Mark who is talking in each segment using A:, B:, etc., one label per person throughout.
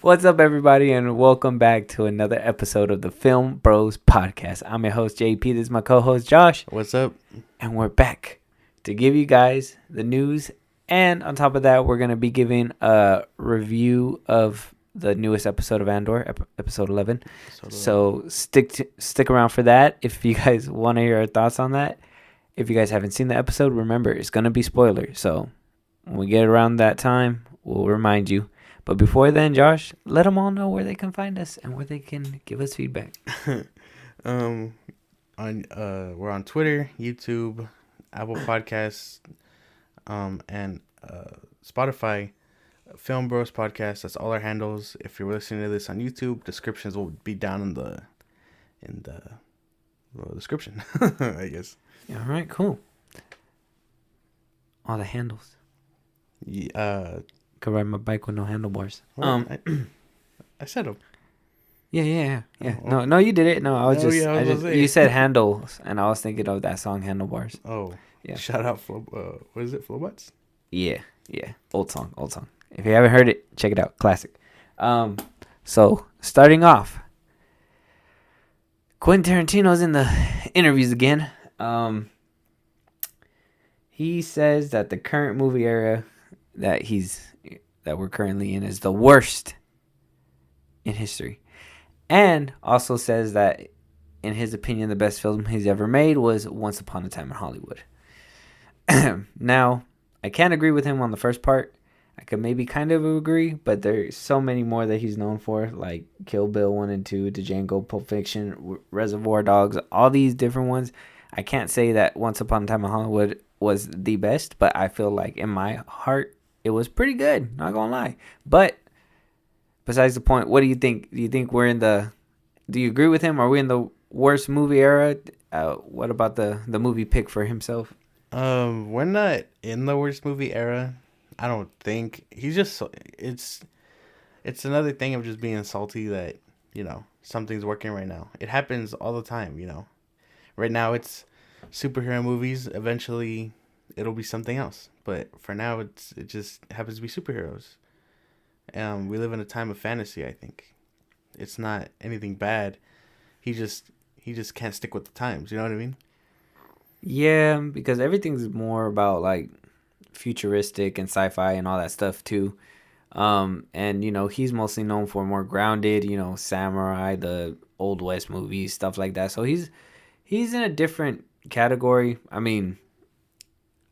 A: What's up, everybody, and welcome back to another episode of the Filmbros podcast. I'm your host, JP. This is my co-host, Josh.
B: What's up?
A: And we're back to give you guys the news. And on top of that, we're going to be giving a review of the newest episode of Andor, episode 11. So stick around for that if you guys want to hear our thoughts on that. If you guys haven't seen the episode, remember, it's going to be spoilers. So when we get around that time, we'll remind you. But before then, Josh, let them all know where they can find us and where they can give us feedback.
B: We're on Twitter, YouTube, Apple Podcasts, and Spotify. Filmbros podcast. That's all our handles. If you're listening to this on YouTube, descriptions will be down in the description. I guess.
A: All right, cool. All the handles.
B: Yeah.
A: Could ride my bike with no handlebars.
B: I said them.
A: Yeah.
B: Oh.
A: No, you did it. No, I was you said handles, and I was thinking of that song, Handlebars.
B: Oh,
A: yeah.
B: Shout out what is it? Flowbutts?
A: Yeah. Old song. If you haven't heard it, check it out. Classic. So starting off, Quentin Tarantino's in the interviews again. He says that the current movie era that we're currently in is the worst in history, and also says that in his opinion the best film he's ever made was Once Upon a Time in Hollywood. Now, I can't agree with him on the first part. I could maybe kind of agree, but there's so many more that he's known for, like Kill Bill 1 and 2, Django, Pulp Fiction, Reservoir Dogs, all these different ones. I can't say that Once Upon a Time in Hollywood was the best, but I feel like in my heart it was pretty good, not gonna lie. But besides the point, what do you think? Do you think do you agree with him? Are we in the worst movie era? What about the movie pick for himself?
B: We're not in the worst movie era. I don't think. He's just, it's another thing of just being salty that, something's working right now. It happens all the time, Right now it's superhero movies. Eventually it'll be something else. But for now it just happens to be superheroes. We live in a time of fantasy, I think. It's not anything bad. He just can't stick with the times, you know what I mean?
A: Yeah, because everything's more about like futuristic and sci-fi and all that stuff too. And he's mostly known for more grounded, samurai, the Old West movies, stuff like that. So he's in a different category. I mean,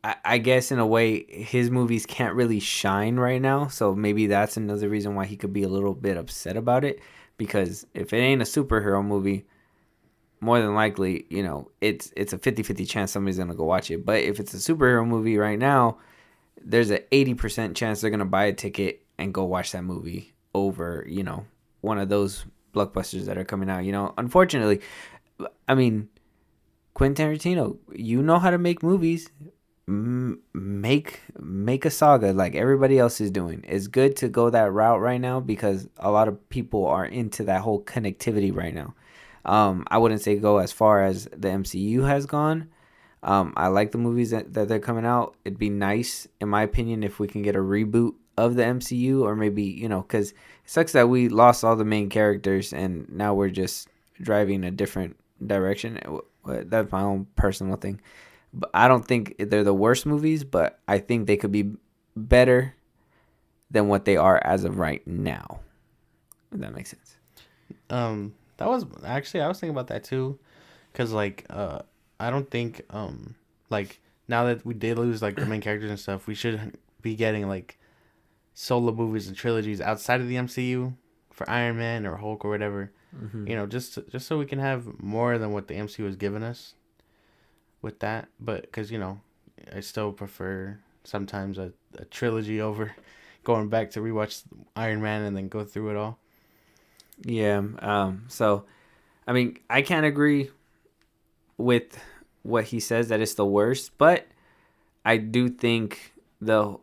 A: I guess in a way his movies can't really shine right now, so maybe that's another reason why he could be a little bit upset about it, because if it ain't a superhero movie, more than likely, it's a 50-50 chance somebody's going to go watch it. But if it's a superhero movie right now, there's an 80% chance they're going to buy a ticket and go watch that movie over, one of those blockbusters that are coming out. Unfortunately, I mean, Quentin Tarantino, you know how to make movies. Make a saga like everybody else is doing. It's good to go that route right now because a lot of people are into that whole connectivity right now. I wouldn't say go as far as the MCU has gone. I like the movies that they're coming out. It'd be nice, in my opinion, if we can get a reboot of the MCU, or maybe, because it sucks that we lost all the main characters and now we're just driving a different direction. That's my own personal thing. But I don't think they're the worst movies, but I think they could be better than what they are as of right now. If that makes sense.
B: That was actually, I was thinking about that too, because I don't think now that we did lose like the main characters and stuff, we should be getting like solo movies and trilogies outside of the MCU for Iron Man or Hulk or whatever. Mm-hmm. Just so we can have more than what the MCU has given us with that. But because I still prefer sometimes a trilogy over going back to rewatch Iron Man and then go through it all.
A: Yeah. So, I mean, I can't agree with what he says that it's the worst, but I do think the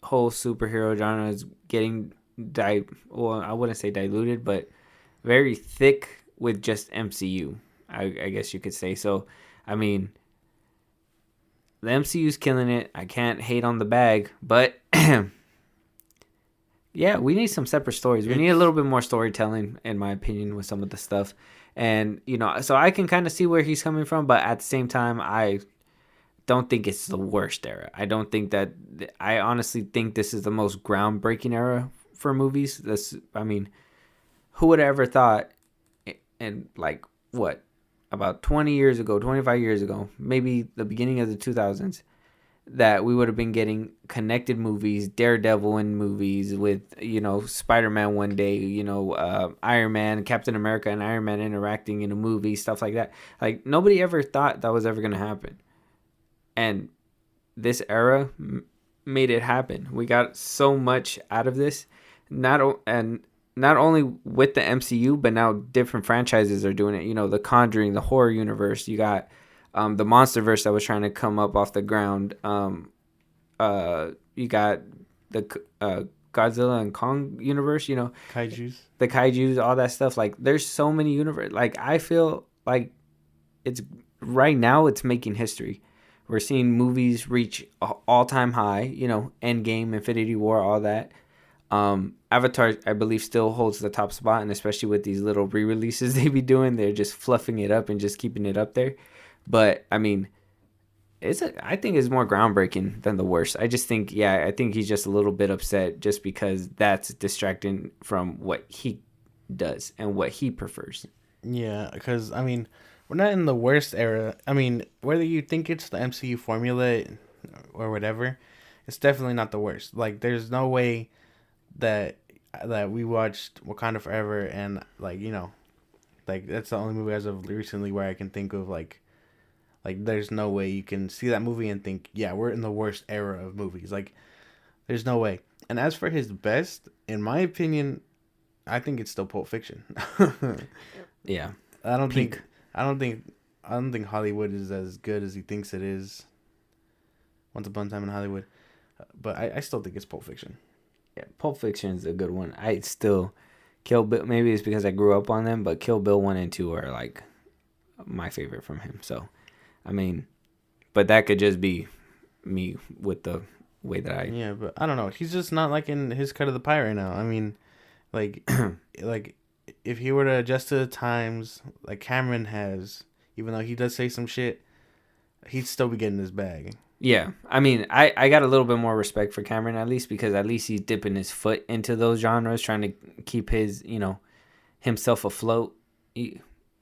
A: whole superhero genre is getting I wouldn't say diluted, but very thick with just MCU. I guess you could say so. I mean, the MCU's killing it. I can't hate on the bag, but Yeah, we need some separate stories. We need a
B: It's
A: little bit more storytelling, in my opinion, with some of the stuff. And so I can kind of see where he's coming from, but at the same time, I don't think it's the worst era. I don't think that. I honestly think this is the most groundbreaking era for movies. I mean, who would have ever thought, and like what, about 20 years ago, 25 years ago, maybe the beginning of the 2000s, that we would have been getting connected movies, Daredevil in movies with, Spider-Man one day, Iron Man, Captain America and Iron Man interacting in a movie, stuff like that. Like, nobody ever thought that was ever going to happen. And this era made it happen. We got so much out of this, not only with the MCU, but now different franchises are doing it. The Conjuring, the horror universe. You got the MonsterVerse that was trying to come up off the ground. You got the Godzilla and Kong universe.
B: kaiju's.
A: The kaiju's, all that stuff. Like, there's so many universe. Like, I feel like it's right now it's making history. We're seeing movies reach all-time high. Endgame, Infinity War, all that. Avatar, I believe, still holds the top spot, and especially with these little re-releases they be doing, they're just fluffing it up and just keeping it up there. But I mean, I think it's more groundbreaking than the worst. I just think, I think he's just a little bit upset just because that's distracting from what he does and what he prefers.
B: Yeah, because I mean, we're not in the worst era. I mean, whether you think it's the MCU formula or whatever, it's definitely not the worst. Like, there's no way that we watched Wakanda Forever and like that's the only movie as of recently where I can think of like there's no way you can see that movie and think, yeah, we're in the worst era of movies. Like, there's no way. And as for his best, in my opinion, I think it's still Pulp Fiction.
A: Yeah.
B: I don't
A: Peak.
B: I don't think Hollywood is as good as he thinks it is. Once Upon a Time in Hollywood. But I still think it's Pulp Fiction.
A: Yeah, Pulp Fiction is a good one. I still Kill Bill. Maybe it's because I grew up on them, but Kill Bill 1 and 2 are like my favorite from him. So, I mean, but that could just be me with the way that I.
B: Yeah, but I don't know. He's just not like in his cut of the pie right now. I mean, like, like if he were to adjust to the times, like Cameron has, even though he does say some shit, he'd still be getting his bag.
A: Yeah, I mean, I got a little bit more respect for Cameron at least because at least he's dipping his foot into those genres, trying to keep his, himself afloat.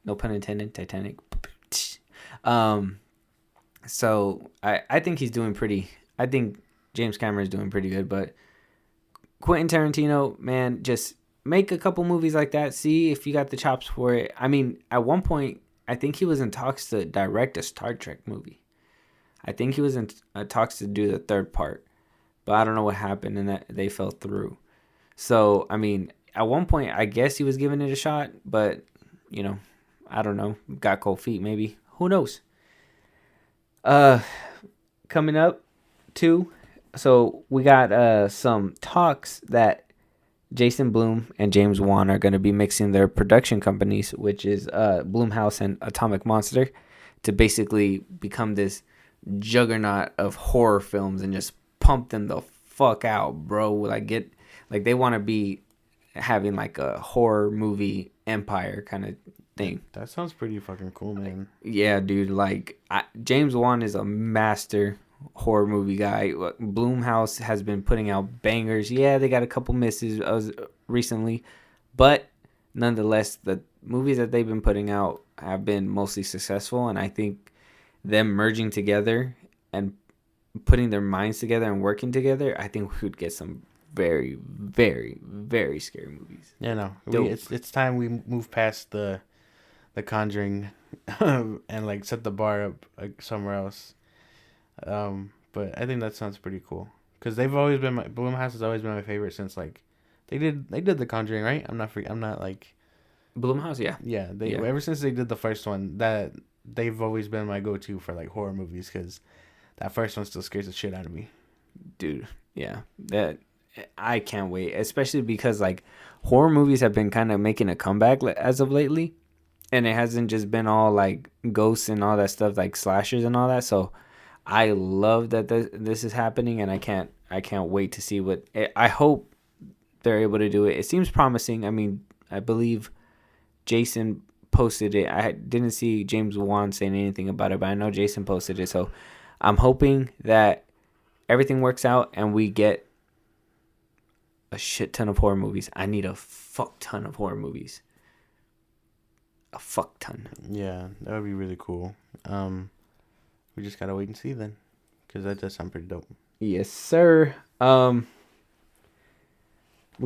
A: No pun intended. Titanic. So I think he's doing pretty. I think James Cameron is doing pretty good, but Quentin Tarantino, man, just make a couple movies like that. See if you got the chops for it. I mean, at one point, I think he was in talks to direct a Star Trek movie. I think he was in talks to do the third part, but I don't know what happened and that they fell through. So, I mean, at one point, I guess he was giving it a shot, but, I don't know. Got cold feet, maybe. Who knows? Coming up, too. So, we got some talks that Jason Blum and James Wan are going to be mixing their production companies, which is Blumhouse and Atomic Monster, to basically become this juggernaut of horror films and just pump them the fuck out, bro. Like they want to be having like a horror movie empire kind of thing.
B: That sounds pretty fucking cool, man.
A: Yeah, dude. Like James Wan is a master horror movie guy. Blumhouse has been putting out bangers. Yeah, they got a couple misses recently, but nonetheless, the movies that they've been putting out have been mostly successful, and I think them merging together and putting their minds together and working together, I think we would get some very, very, very scary movies.
B: Yeah, no, it's time we move past the Conjuring and like set the bar up like somewhere else. But I think that sounds pretty cool because they've always been Blumhouse has always been my favorite since like they did the Conjuring, right? I'm not like
A: Blumhouse, yeah.
B: Yeah, ever since they did the first one, that they've always been my go-to for like horror movies because that first one still scares the shit out of me.
A: Dude, yeah, that I can't wait, especially because like horror movies have been kind of making a comeback as of lately, and it hasn't just been all like ghosts and all that stuff, like slashers and all that. So I love that this is happening, and I can't wait to see what I hope they're able to do it. It seems promising. I mean, I believe Jason posted it. I didn't see James Wan saying anything about it, but I know Jason posted it. So I'm hoping that everything works out and we get a shit ton of horror movies. I need a fuck ton of horror movies. A fuck ton.
B: Yeah, that would be really cool. We just gotta wait and see then, because that does sound pretty dope.
A: Yes, sir. We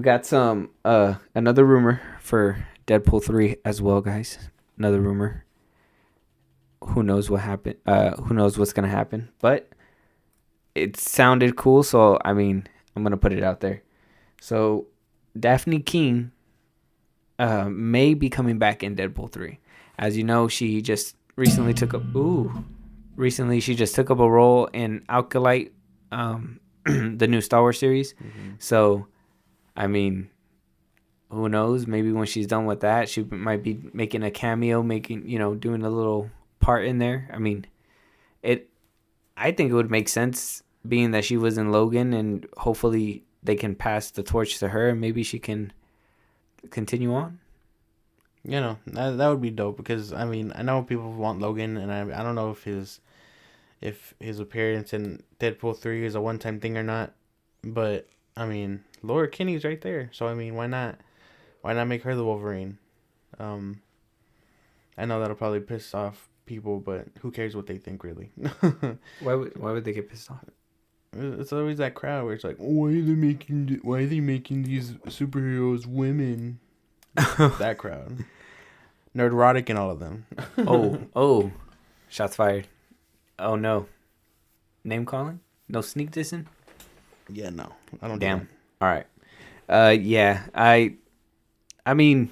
A: got some another rumor for Deadpool 3 as well, guys. Another rumor. Who knows what happened? Who knows what's gonna happen? But it sounded cool, so I mean, I'm gonna put it out there. So Daphne King may be coming back in Deadpool 3. As you know, she just recently took up a role in Alkalite, the new Star Wars series. Mm-hmm. So, I mean, who knows? Maybe when she's done with that, she might be making a cameo, doing a little part in there. I mean, I think it would make sense, being that she was in Logan, and hopefully they can pass the torch to her, and maybe she can continue on.
B: You know, that would be dope, because I mean, I know people want Logan, and I don't know if his appearance in Deadpool 3 is a one-time thing or not, but I mean, Laura Kinney's right there, so I mean, why not make her the Wolverine? I know that'll probably piss off people, but who cares what they think, really?
A: Why would they get pissed off?
B: It's always that crowd where it's like, why are they making these superheroes women? That crowd. Nerdrotic and all of them.
A: oh. Shots fired. Oh, no. Name calling? No sneak dissing?
B: Yeah, no. I don't.
A: Damn. All right. Yeah. I mean,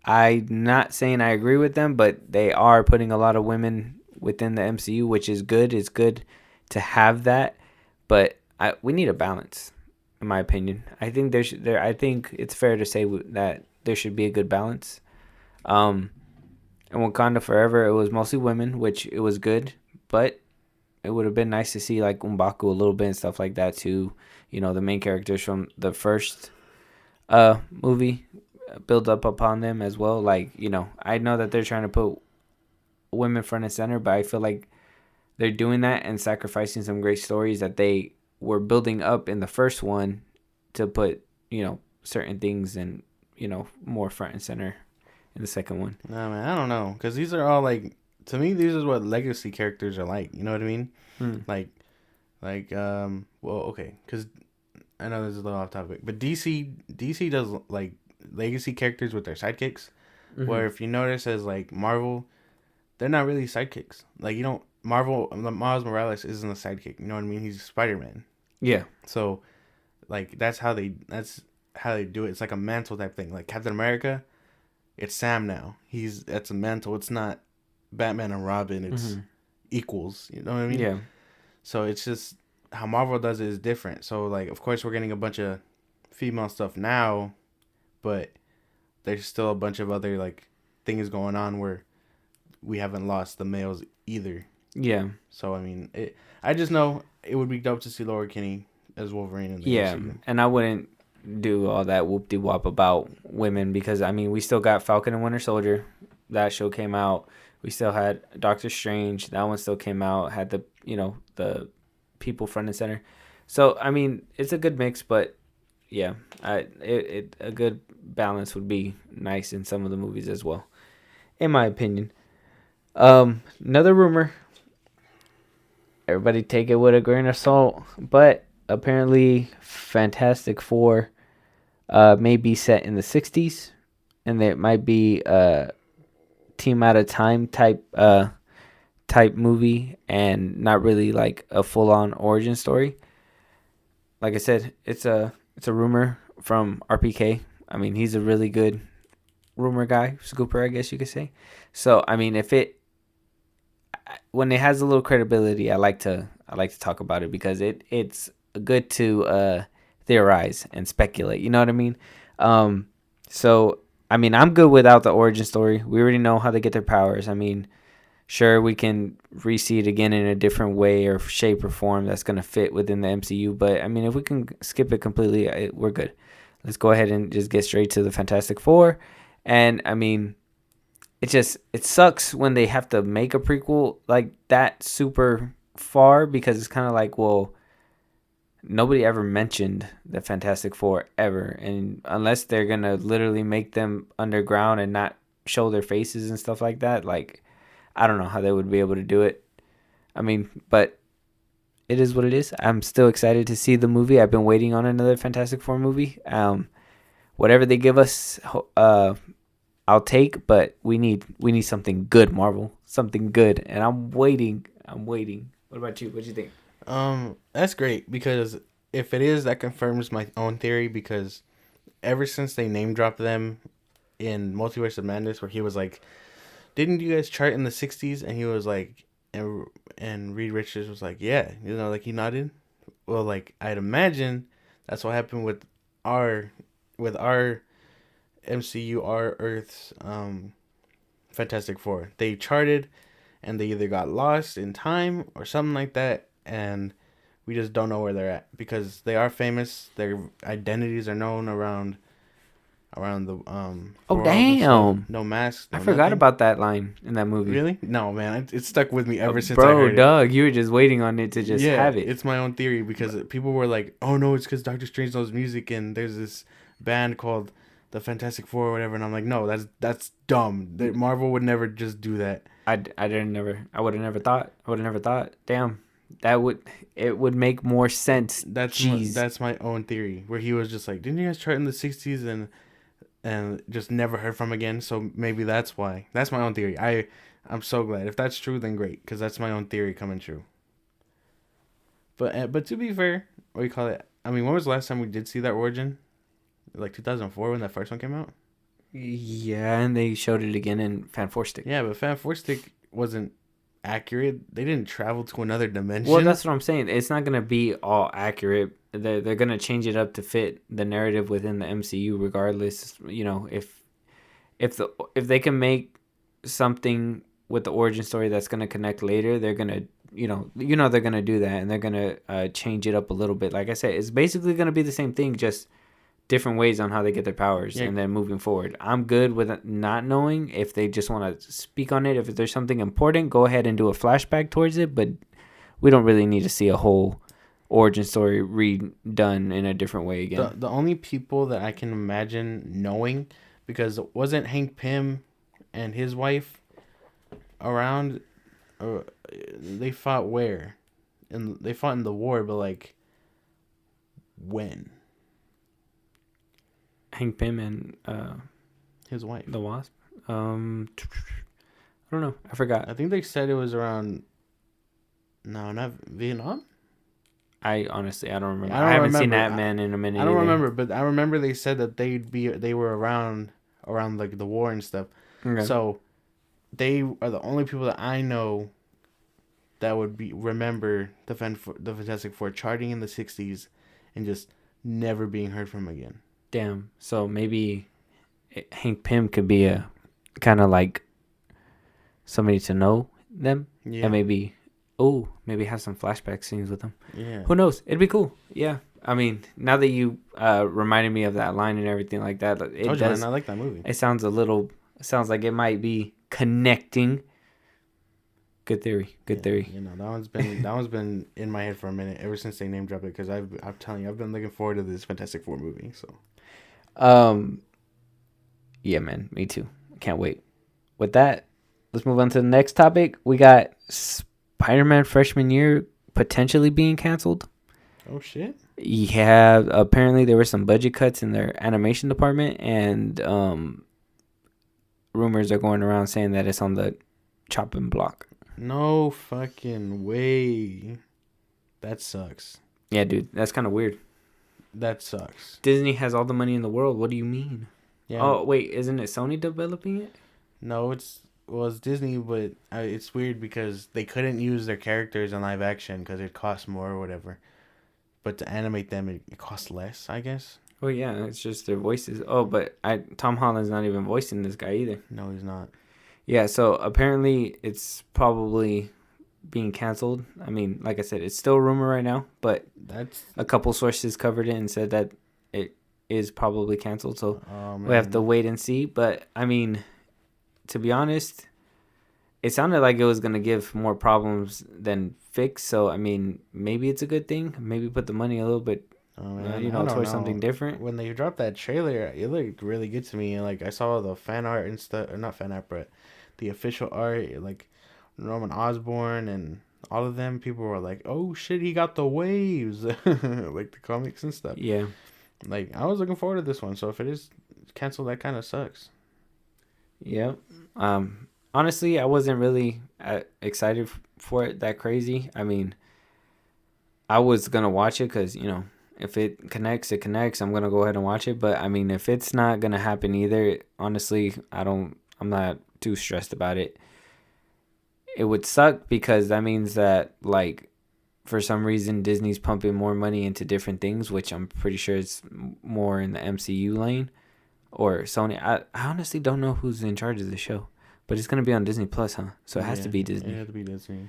A: I'm not saying I agree with them, but they are putting a lot of women within the MCU, which is good. It's good to have that, but we need a balance, in my opinion. I think I think it's fair to say that there should be a good balance. In Wakanda Forever, it was mostly women, which it was good, but it would have been nice to see like M'Baku a little bit and stuff like that too. You know, the main characters from the first movie, build up upon them as well. Like, you know, I know that they're trying to put women front and center, but I feel like they're doing that and sacrificing some great stories that they were building up in the first one to put, you know, certain things and, you know, more front and center in the second one.
B: Nah, man, I don't know, because these are all like, to me, these are what legacy characters are like. You know what I mean? Well, okay, because I know this is a little off topic, but DC does like legacy characters with their sidekicks. Mm-hmm. Where if you notice, as like Marvel, they're not really sidekicks. Like, you don't. Miles Morales isn't a sidekick. You know what I mean? He's Spider-Man.
A: Yeah.
B: So, like, that's how they do it. It's like a mantle type thing. Like Captain America, it's Sam now. That's a mantle. It's not Batman and Robin. It's equals. You know what I mean?
A: Yeah.
B: So it's just how Marvel does it is different. So, like, of course, we're getting a bunch of female stuff now, but there's still a bunch of other like things going on where we haven't lost the males either.
A: Yeah.
B: So, I mean, I just know it would be dope to see Laura Kinney as Wolverine in the MCU.
A: And I wouldn't do all that whoop-de-wop about women, because, I mean, we still got Falcon and Winter Soldier. That show came out. We still had Doctor Strange. That one still came out. Had the, you know, the people front and center. So, I mean, it's a good mix, but, yeah, a good balance would be nice in some of the movies as well, in my opinion. Another rumor. Everybody take it with a grain of salt, but apparently Fantastic Four may be set in the 60s, and it might be a Team Out of Time type movie, and not really like a full-on origin story. Like I said, it's a rumor from RPK. I mean, he's a really good rumor guy, scooper, I guess you could say. So, I mean, when it has a little credibility, I like to talk about it, because it's good to theorize and speculate. You know what I mean? So, I mean, I'm good without the origin story. We already know how they get their powers. I mean, sure, we can re-see it again in a different way or shape or form that's going to fit within the MCU. But, I mean, if we can skip it completely, we're good. let's go ahead and just get straight to the Fantastic Four. And I mean, it sucks when they have to make a prequel like that super far, because it's kind of like, well, nobody ever mentioned the Fantastic Four ever, and unless they're gonna literally make them underground and not show their faces and stuff like that, like I don't know how they would be able to do it. I mean, but it is what it is. I'm still excited to see the movie. I've been waiting on another Fantastic Four movie. Whatever they give us, I'll take. But we need something good, Marvel. Something good, and I'm waiting. I'm waiting. What about you? What do you think?
B: That's great, because if it is, that confirms my own theory, because ever since they name dropped them in Multiverse of Madness, where he was like, "Didn't you guys chart in the '60s?" and he was like, and Reed Richards was like, "Yeah," like he nodded. Well, like I'd imagine that's what happened with our MCU, our Earth's Fantastic Four. They charted, and they either got lost in time or something like that, and we just don't know where they're at, because they are famous. Their identities are known around the
A: Oh
B: world and stuff.
A: damn!
B: No masks.
A: I
B: No
A: forgot
B: nothing.
A: about that line in that movie.
B: Really? No, man. It stuck with me ever since I
A: Bro,
B: heard it.
A: Doug, you were just waiting on it to just
B: Yeah,
A: have it.
B: it's my own theory, because people were like, "Oh no, it's because Doctor Strange knows music and there's this band called the Fantastic Four or whatever." And I'm like, "No, that's dumb. Marvel would never just do that."
A: I would have never thought. I would have never thought. Damn, it would make more sense.
B: That's my own theory, where he was just like, "Didn't you guys chart in the '60s and just never heard from again?" So maybe that's why. That's my own theory. I'm so glad. If that's true, then great, because that's my own theory coming true. But to be fair, what do you call it? I mean, when was the last time we did see that origin? Like 2004, when that first one came out.
A: Yeah, and they showed it again in Fan Four Stick.
B: Yeah, but Fan Four Stick wasn't accurate. They didn't travel to another dimension.
A: Well, that's what I'm saying. It's not gonna be all accurate. They're gonna change it up to fit the narrative within the MCU, regardless. You know, if they can make something with the origin story that's gonna connect later, they're gonna they're gonna do that, and they're gonna change it up a little bit. Like I said, it's basically gonna be the same thing, just different ways on how they get their powers, and then moving forward. I'm good with not knowing. If they just want to speak on it, if there's something important, go ahead and do a flashback towards it, but we don't really need to see a whole origin story redone in a different way again.
B: The only people that I can imagine knowing, because wasn't Hank Pym and his wife around, they fought where? And they fought in the war, but like when?
A: Hank Pym and
B: His wife.
A: the Wasp. I don't know. I forgot.
B: I think they said it was around. No, not Vietnam.
A: I don't remember. I haven't seen that man in a minute.
B: I don't remember, but I remember they said that they were around like the war and stuff.
A: Okay.
B: So they are the only people that I know that would remember the Fantastic Four charting in the '60s and just never being heard from again.
A: Damn. So maybe Hank Pym could be a kind of like somebody to know them, and maybe have some flashback scenes with them.
B: Yeah.
A: Who knows? It'd be cool. Yeah. I mean, now that you reminded me of that line and everything like that, it does.
B: I like that movie.
A: It sounds like it might be connecting. Good theory. Good theory.
B: You know, that one's been in my head for a minute ever since they name dropped it, because I'm telling you, I've been looking forward to this Fantastic Four movie. So,
A: yeah, man, me too. Can't wait. With that, let's move on to the next topic. We got Spider-Man freshman year potentially being canceled.
B: Oh shit.
A: Yeah, apparently there were some budget cuts in their animation department, and rumors are going around saying that it's on the chopping block.
B: No fucking way. That sucks.
A: Yeah, dude, that's kind of weird.
B: That sucks.
A: Disney has all the money in the world. What do you mean?
B: Yeah.
A: Oh, wait, isn't it Sony developing it?
B: No, it's Disney, but it's weird because they couldn't use their characters in live action because it costs more or whatever. But to animate them, it costs less, I guess.
A: Oh yeah, it's just their voices. Oh, but Tom Holland's not even voicing this guy either.
B: No, he's not.
A: Yeah, so apparently it's probably being canceled. I mean, like I said, it's still a rumor right now, but
B: That's
A: a couple sources covered it and said that is probably canceled. So
B: Oh
A: we have to
B: man.
A: wait and see. But I mean, to be honest, it sounded like it was gonna give more problems than fix. So I mean, maybe it's a good thing. Maybe put the money a little bit,
B: Oh man, I don't
A: towards something
B: know.
A: different.
B: When they dropped that trailer, it looked really good to me. And like I saw the fan art and stuff, or not fan art, but the official art, like Norman Osborn and all of them. People were like, "Oh shit, he got the waves," like the comics and stuff.
A: Yeah.
B: Like I was looking forward to this one. So if it is canceled, that kind of sucks.
A: Yeah. Honestly, I wasn't really excited for it that crazy. I mean, I was gonna watch it because if it connects, it connects. I'm gonna go ahead and watch it. But I mean, if it's not gonna happen either, honestly, I'm not too stressed about it. It would suck because that means that like for some reason Disney's pumping more money into different things, which I'm pretty sure it's more in the MCU lane or Sony. I honestly don't know who's in charge of the show, but it's gonna be on Disney Plus, huh? So it has to
B: Yeah,
A: be
B: it
A: Disney.
B: had to be Disney.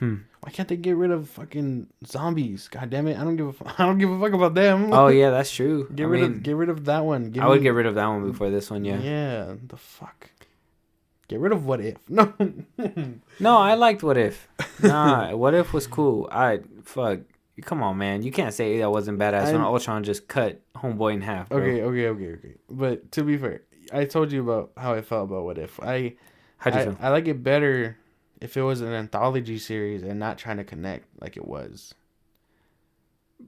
A: Hmm.
B: Why can't they get rid of fucking zombies? God damn it! I don't give a fuck about them.
A: Oh yeah, that's true. I mean,
B: Get rid of that one. Give
A: I would get
B: me
A: rid of that one before this one. Yeah.
B: yeah. The fuck. Get rid of What If. No.
A: No, I liked What If. Nah, What If was cool. Fuck. Come on, man. You can't say that wasn't badass when
B: And
A: Ultron just cut Homeboy in half, bro.
B: okay. But to be fair, I told you about how I felt about What If.
A: How do you feel?
B: I like it better if it was an anthology series and not trying to connect like it was.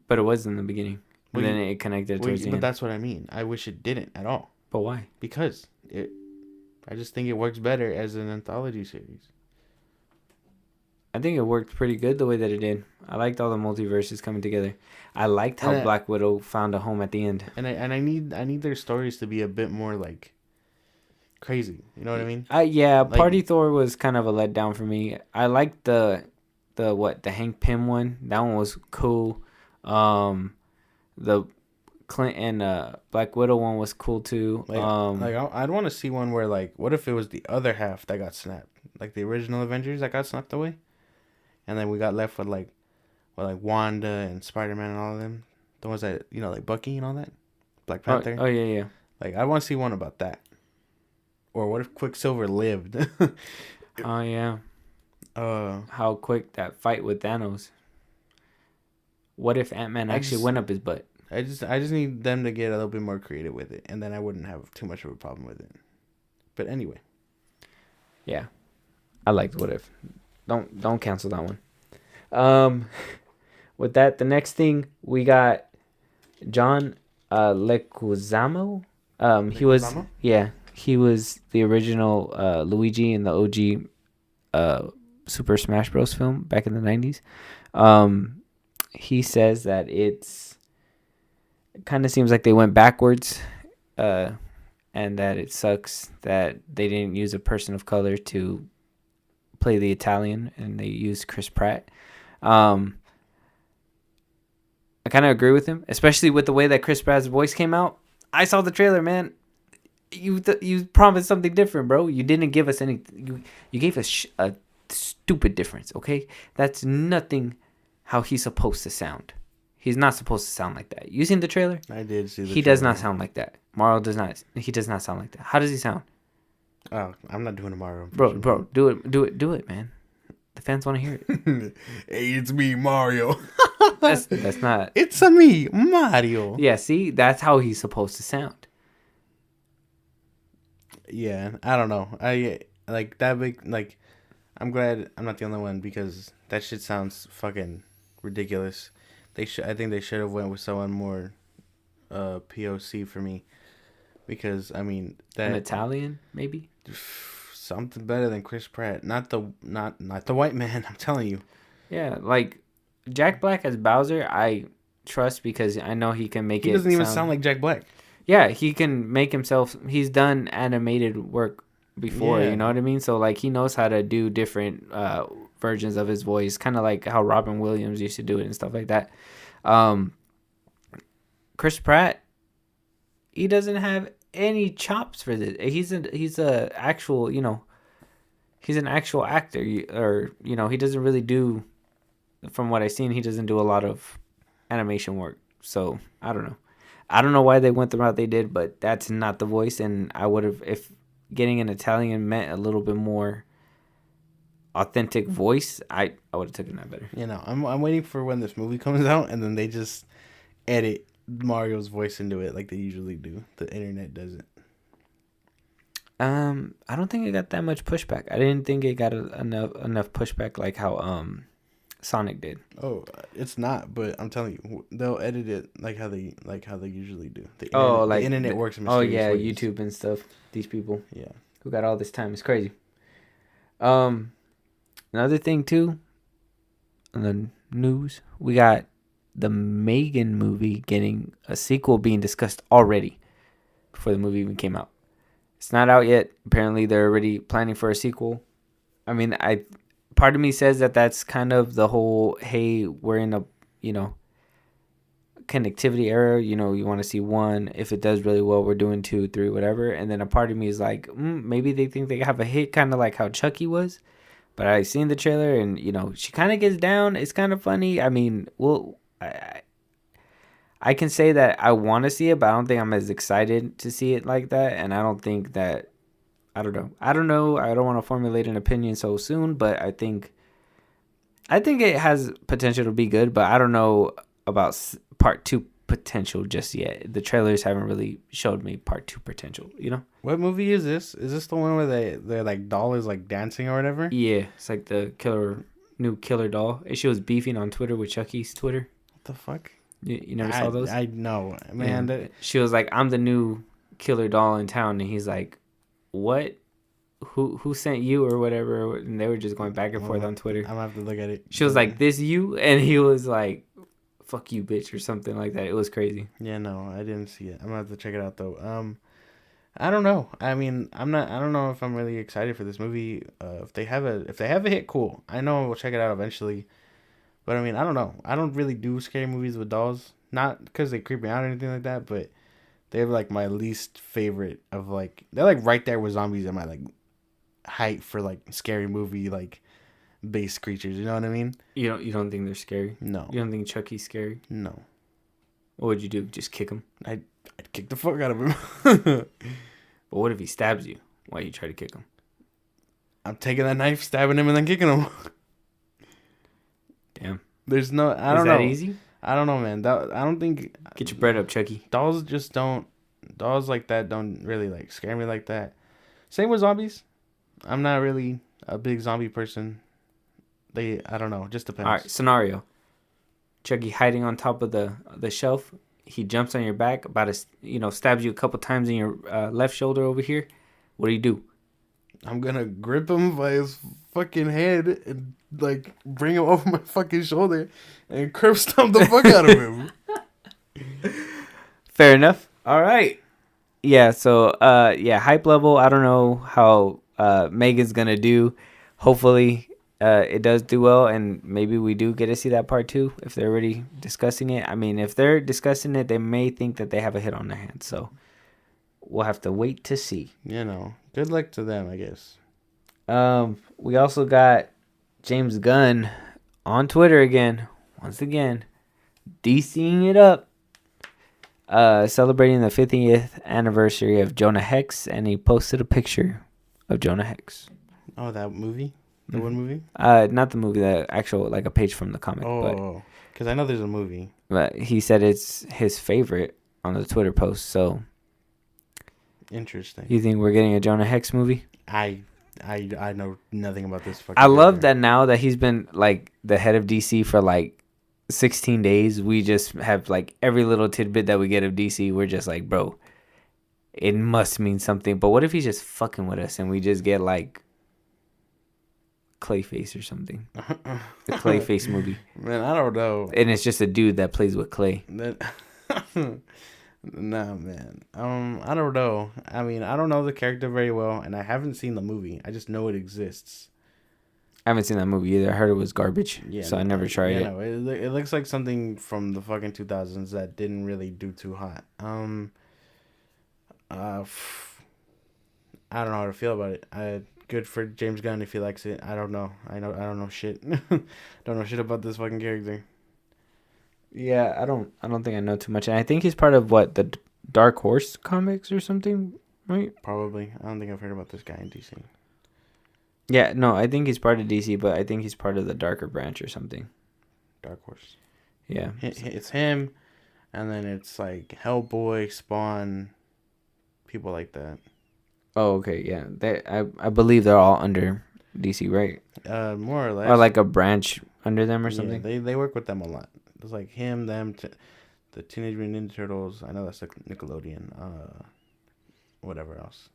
A: But it was in the beginning, and
B: Well,
A: then it connected towards the
B: but
A: end.
B: that's what I mean. I wish it didn't at all
A: But why?
B: because I just think it works better as an anthology series.
A: I think it worked pretty good the way that it did. I liked all the multiverses coming together. I liked how
B: And
A: Black Widow found a home at the end.
B: I need their stories to be a bit more like crazy. You know what I mean?
A: Yeah,
B: Like
A: Party Thor was kind of a letdown for me. I liked the Hank Pym one. That one was cool. The Clint and Black Widow one was cool too.
B: I'd want to see one where like what if it was the other half that got snapped, like the original Avengers that got snapped away, and then we got left with like Wanda and Spider Man and all of them, the ones that like Bucky and all that, Black Panther.
A: Oh yeah, yeah.
B: Like I want to see one about that. Or what if Quicksilver lived?
A: Oh yeah.
B: uh,
A: How quick that fight with Thanos. What if Ant-Man
B: I
A: actually
B: just
A: went up his butt?
B: I just need them to get a little bit more creative with it, and then I wouldn't have too much of a problem with it. But anyway,
A: Yeah. I liked What If. Don't cancel that one. Um with that, the next thing we got John Leguizamo.
B: Leguizamo?
A: He was the original Luigi in the OG Super Smash Bros. Film back in the 90s. He says that it kind of seems like they went backwards, and that it sucks that they didn't use a person of color to play the Italian and they used Chris Pratt. I kind of agree with him, especially with the way that Chris Pratt's voice came out. I saw the trailer, man. You promised something different, bro. You didn't give us any. You gave us a stupid difference. Okay, that's nothing how he's supposed to sound. He's not supposed to sound like that. You seen the trailer?
B: I did see.
A: He does not sound like that. Mario does not. He does not sound like that. How does he sound?
B: Oh, I'm not doing tomorrow,
A: bro. Do it, man. The fans want to hear it.
B: Hey, it's me, Mario.
A: That's not.
B: It's a me, Mario.
A: Yeah, see, that's how he's supposed to sound.
B: Yeah, I don't know. I like that big. Like, I'm glad I'm not the only one because that shit sounds fucking ridiculous. I think they should have went with someone more, POC for me, because I mean that
A: An Italian, maybe.
B: something better than Chris Pratt. Not the white man. I'm telling you.
A: Yeah, like Jack Black as Bowser, I trust because I know he can make it.
B: He doesn't even sound like Jack Black.
A: Yeah, he can make himself. He's done animated work before,
B: Yeah.
A: you know what I mean? So like he knows how to do different versions of his voice, kind of like how Robin Williams used to do it and stuff like that. Chris Pratt, he doesn't have any chops for this. He's a actual, he's an actual actor, or he doesn't really do. From what I've seen, he doesn't do a lot of animation work. So I don't know. I don't know why they went the route they did, but that's not the voice. And I would have, if getting an Italian meant a little bit more authentic voice, I would have taken that better.
B: I'm waiting for when this movie comes out, and then they just edit Mario's voice into it like they usually do. The internet does it.
A: I don't think it got that much pushback. I didn't think it got enough pushback like how Sonic did.
B: Oh, it's not, but I'm telling you, they'll edit it like how they usually do. The internet works in mysterious ways.
A: YouTube and stuff. These people,
B: Yeah,
A: who got all this time, it's crazy. Another thing too, in the news, we got the Megan movie getting a sequel being discussed already before the movie even came out. It's not out yet. Apparently, they're already planning for a sequel. I mean, part of me says that that's kind of the whole, hey, we're in a, connectivity era. You want to see one. If it does really well, we're doing 2, 3, whatever. And then a part of me is like, maybe they think they have a hit, kind of like how Chucky was. But I seen the trailer, and she kind of gets down. It's kind of funny. I mean, I can say that I want to see it, but I don't think I'm as excited to see it like that. And I don't think that, I don't know. I don't want to formulate an opinion so soon, but I think it has potential to be good, but I don't know about part 2 potential just yet. The trailers haven't really showed me part 2 potential,
B: What movie is this? Is this the one where they're like doll is like dancing or whatever?
A: Yeah, it's like the new killer doll. She was beefing on Twitter with Chucky's Twitter.
B: What the fuck?
A: You never saw those?
B: I know, man.
A: Yeah. She was like, "I'm the new killer doll in town," and he's like, "What? Who sent you or whatever?" And they were just going back and forth on Twitter.
B: I'm gonna have to look at it.
A: She was like, "This you?" And he was like, "Fuck you, bitch," or something like that. It was crazy.
B: Yeah, no, I didn't see it. I'm gonna have to check it out though. I don't know. I mean, I don't know if I'm really excited for this movie. If they have a hit, cool. I know we'll check it out eventually. But I mean, I don't know. I don't really do scary movies with dolls. Not because they creep me out or anything like that, but they're like my least favorite of like, they're like right there with zombies at my like height for like scary movie like base creatures. You know what I mean?
A: You don't think they're scary?
B: No.
A: You don't think Chucky's scary?
B: No.
A: What would you do? Just kick him?
B: I'd kick the fuck out of him.
A: But what if he stabs you while you try to kick him?
B: I'm taking that knife, stabbing him, and then kicking him.
A: Damn.
B: There's no. I don't know.
A: Is that easy?
B: I don't know, man. I don't think.
A: Get your bread up, Chucky.
B: Dolls just don't. Dolls like that don't really like scare me like that. Same with zombies. I'm not really a big zombie person. I don't know. Just depends.
A: All right, scenario. Chucky hiding on top of the shelf. He jumps on your back, stabs you a couple times in your left shoulder over here. What do?
B: I'm gonna grip him by his fucking head and like bring him over my fucking shoulder and curb stomp the fuck out of him.
A: Fair enough. All right. Yeah. So hype level. I don't know how Megan's gonna do. Hopefully, it does do well, and maybe we do get to see that part 2 if they're already discussing it. I mean, if they're discussing it, they may think that they have a hit on their hands. So we'll have to wait to see.
B: Good luck to them, I guess.
A: We also got James Gunn on Twitter again, once again, DCing it up, celebrating the 50th anniversary of Jonah Hex, and he posted a picture of Jonah Hex.
B: Oh, that movie? The one movie?
A: Not the movie, the actual, like a page from the comic.
B: Oh, because I know there's a movie.
A: But he said it's his favorite on the Twitter post, so.
B: Interesting.
A: You think we're getting a Jonah Hex movie?
B: I know nothing about this fucking
A: I love that now that he's been like the head of DC for like 16 days, we just have like every little tidbit that we get of DC, we're just like, bro, it must mean something. But what if he's just fucking with us and we just get like Clayface or something? The Clayface movie.
B: Man, I don't know.
A: And it's just a dude that plays with clay.
B: Nah, man. I don't know. I mean, I don't know the character very well, and I haven't seen the movie. I just know it exists.
A: I haven't seen that movie either. I heard it was garbage, so I never tried it.
B: No, it looks like something from the fucking 2000s that didn't really do too hot. I don't know how to feel about it. Good for James Gunn if he likes it. I don't know. I don't know shit. Don't know shit about this fucking character.
A: Yeah, I don't think I know too much. And I think he's part of what, the Dark Horse comics or something, right?
B: Probably. I don't think I've heard about this guy in DC.
A: Yeah, no, I think he's part of DC, but I think he's part of the Darker Branch or something.
B: Dark Horse.
A: Yeah.
B: It's him, and then it's like Hellboy, Spawn, people like that.
A: Oh, okay, yeah. I believe they're all under DC, right?
B: More or
A: Or
B: less.
A: like a branch under them or
B: Yeah,
A: something.
B: they work with them a lot. It's like him, them, the Teenage Mutant Ninja Turtles. I know that's like Nickelodeon. Whatever else.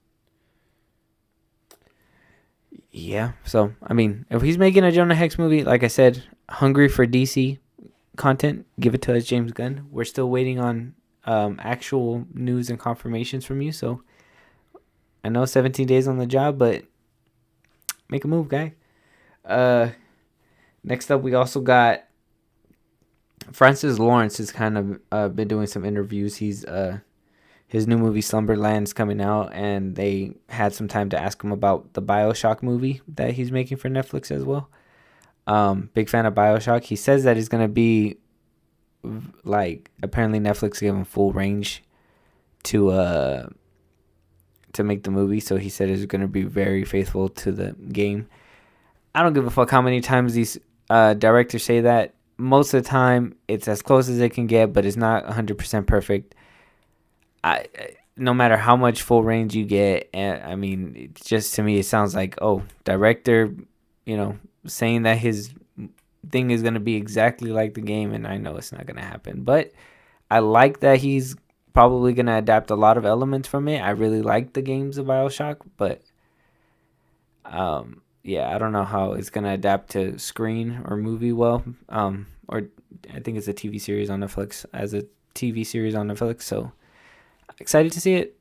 A: Yeah. So, I mean, if he's making a Jonah Hex movie, like I said, hungry for DC content, give it to us, James Gunn. We're still waiting on actual news and confirmations from you. So, I know 17 days on the job, but make a move, guy. Uh, Next up, we also got Francis Lawrence has kind of been doing some interviews. His new movie Slumberland's coming out, and they had some time to ask him about the bioshock movie that he's making for Netflix as well. Big fan of bioshock. He says that it's gonna be like, apparently Netflix gave him full range to make the movie, so he said it's gonna be very faithful to the game. I don't give a fuck how many times these directors say that. Most of the time, it's as close as it can get, but it's not 100% perfect. I No matter how much full range you get, I mean, it's just, to me, it sounds like, oh, director, saying that his thing is gonna be exactly like the game, and I know it's not gonna happen. But I like that he's probably gonna adapt a lot of elements from it. I really like the games of Bioshock, but yeah, I don't know how it's gonna adapt to screen or movie well. Or I think it's a TV series on Netflix, as a TV series on Netflix. So excited to see it.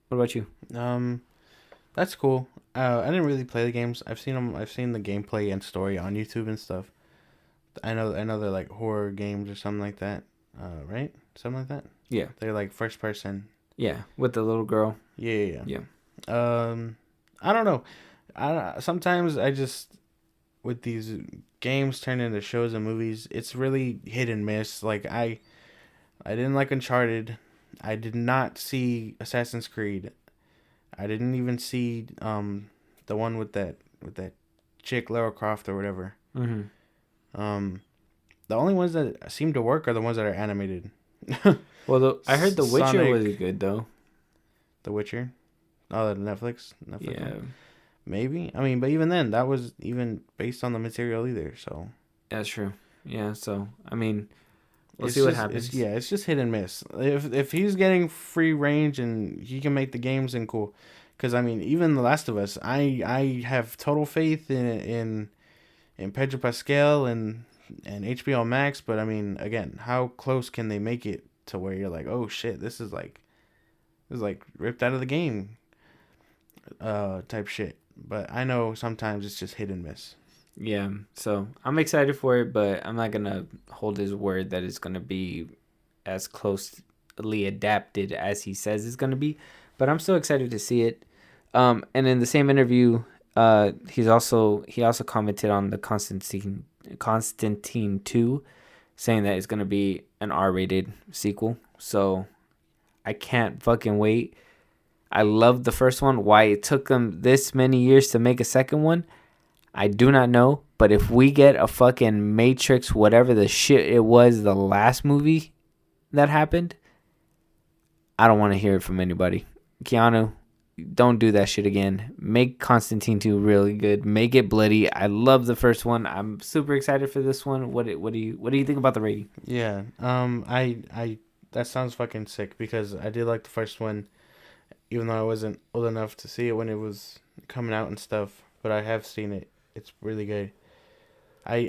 A: What about you?
B: Um, that's cool. I didn't really play the games. I've seen them. I've seen the gameplay and story on YouTube and stuff. I know they're like horror games or something like that. Right? Something like that.
A: Yeah,
B: They're like first person.
A: yeah, with the little girl.
B: Yeah, yeah,
A: Yeah,
B: yeah. I don't know. Sometimes I just with these games turn into shows and movies, it's really hit and miss. Like I didn't like Uncharted. I did not see Assassin's Creed. I didn't even see the one with that chick Lara Croft or whatever.
A: mm-hmm.
B: Um, the only ones that seem to work are the ones that are animated.
A: Well, I heard The Witcher was
B: Sonic,
A: good though.
B: The Witcher. Oh, the Netflix
A: Yeah,
B: one. Maybe. I mean, but even then, that was even based on the material either. So
A: that's true. Yeah, so I mean, we'll
B: it's
A: see what
B: just
A: happens.
B: it's just hit and miss. If he's getting free range and he can make the games, and cool. Because I mean, even The Last of Us, I have total faith in Pedro Pascal and HBO Max. But I mean, again, how close can they make it to where you're like, oh shit, this is like ripped out of the game, type shit. But I know sometimes it's just hit and miss.
A: Yeah, so I'm excited for it, but I'm not gonna hold his word that it's gonna be as closely adapted as he says it's gonna be. But I'm still excited to see it. And in the same interview, he also commented on the Constantine 2, saying that it's gonna be an R-rated sequel. So I can't fucking wait. I love the first one. Why it took them this many years to make a second one, I do not know, but if we get a fucking Matrix, whatever the shit it was, the last movie that happened, I don't want to hear it from anybody. Keanu, don't do that shit again. Make Constantine 2 really good. Make it bloody. I love the first one. I'm super excited for this one. What do you think about the rating?
B: Yeah. I that sounds fucking sick because I did like the first one, even though I wasn't old enough to see it when it was coming out and stuff. But I have seen it. It's really good. I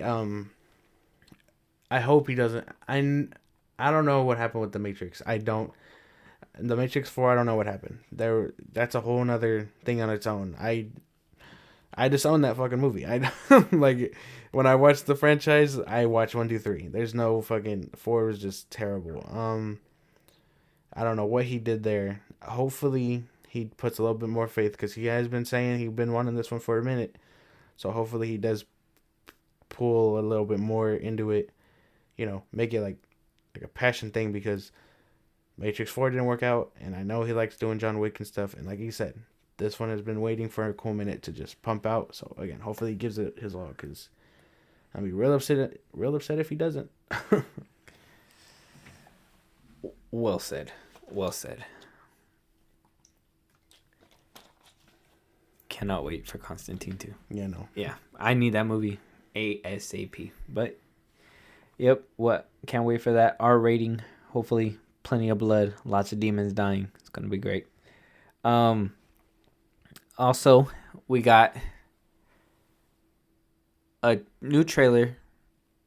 B: I hope he doesn't. I don't know what happened with the Matrix. I don't. The Matrix 4. I don't know what happened. That's a whole nother thing on its own. I disown that fucking movie. I like when I watch the franchise. I watch 1, 2, 3. There's no fucking 4 was just terrible. I don't know what he did there. Hopefully he puts a little bit more faith because he has been saying he's been wanting this one for a minute. So hopefully he does pull a little bit more into it. You know, make it like a passion thing because Matrix 4 didn't work out, and I know he likes doing John Wick and stuff. And like he said, this one has been waiting for a cool minute to just pump out. So again, hopefully he gives it his all because I'd be real upset if he doesn't.
A: Well said. Well said. Cannot wait for Constantine 2.
B: Yeah, no.
A: Yeah, I need that movie ASAP. But, yep, what? Can't wait for that R rating. Hopefully, plenty of blood, lots of demons dying. It's going to be great. Also, we got a new trailer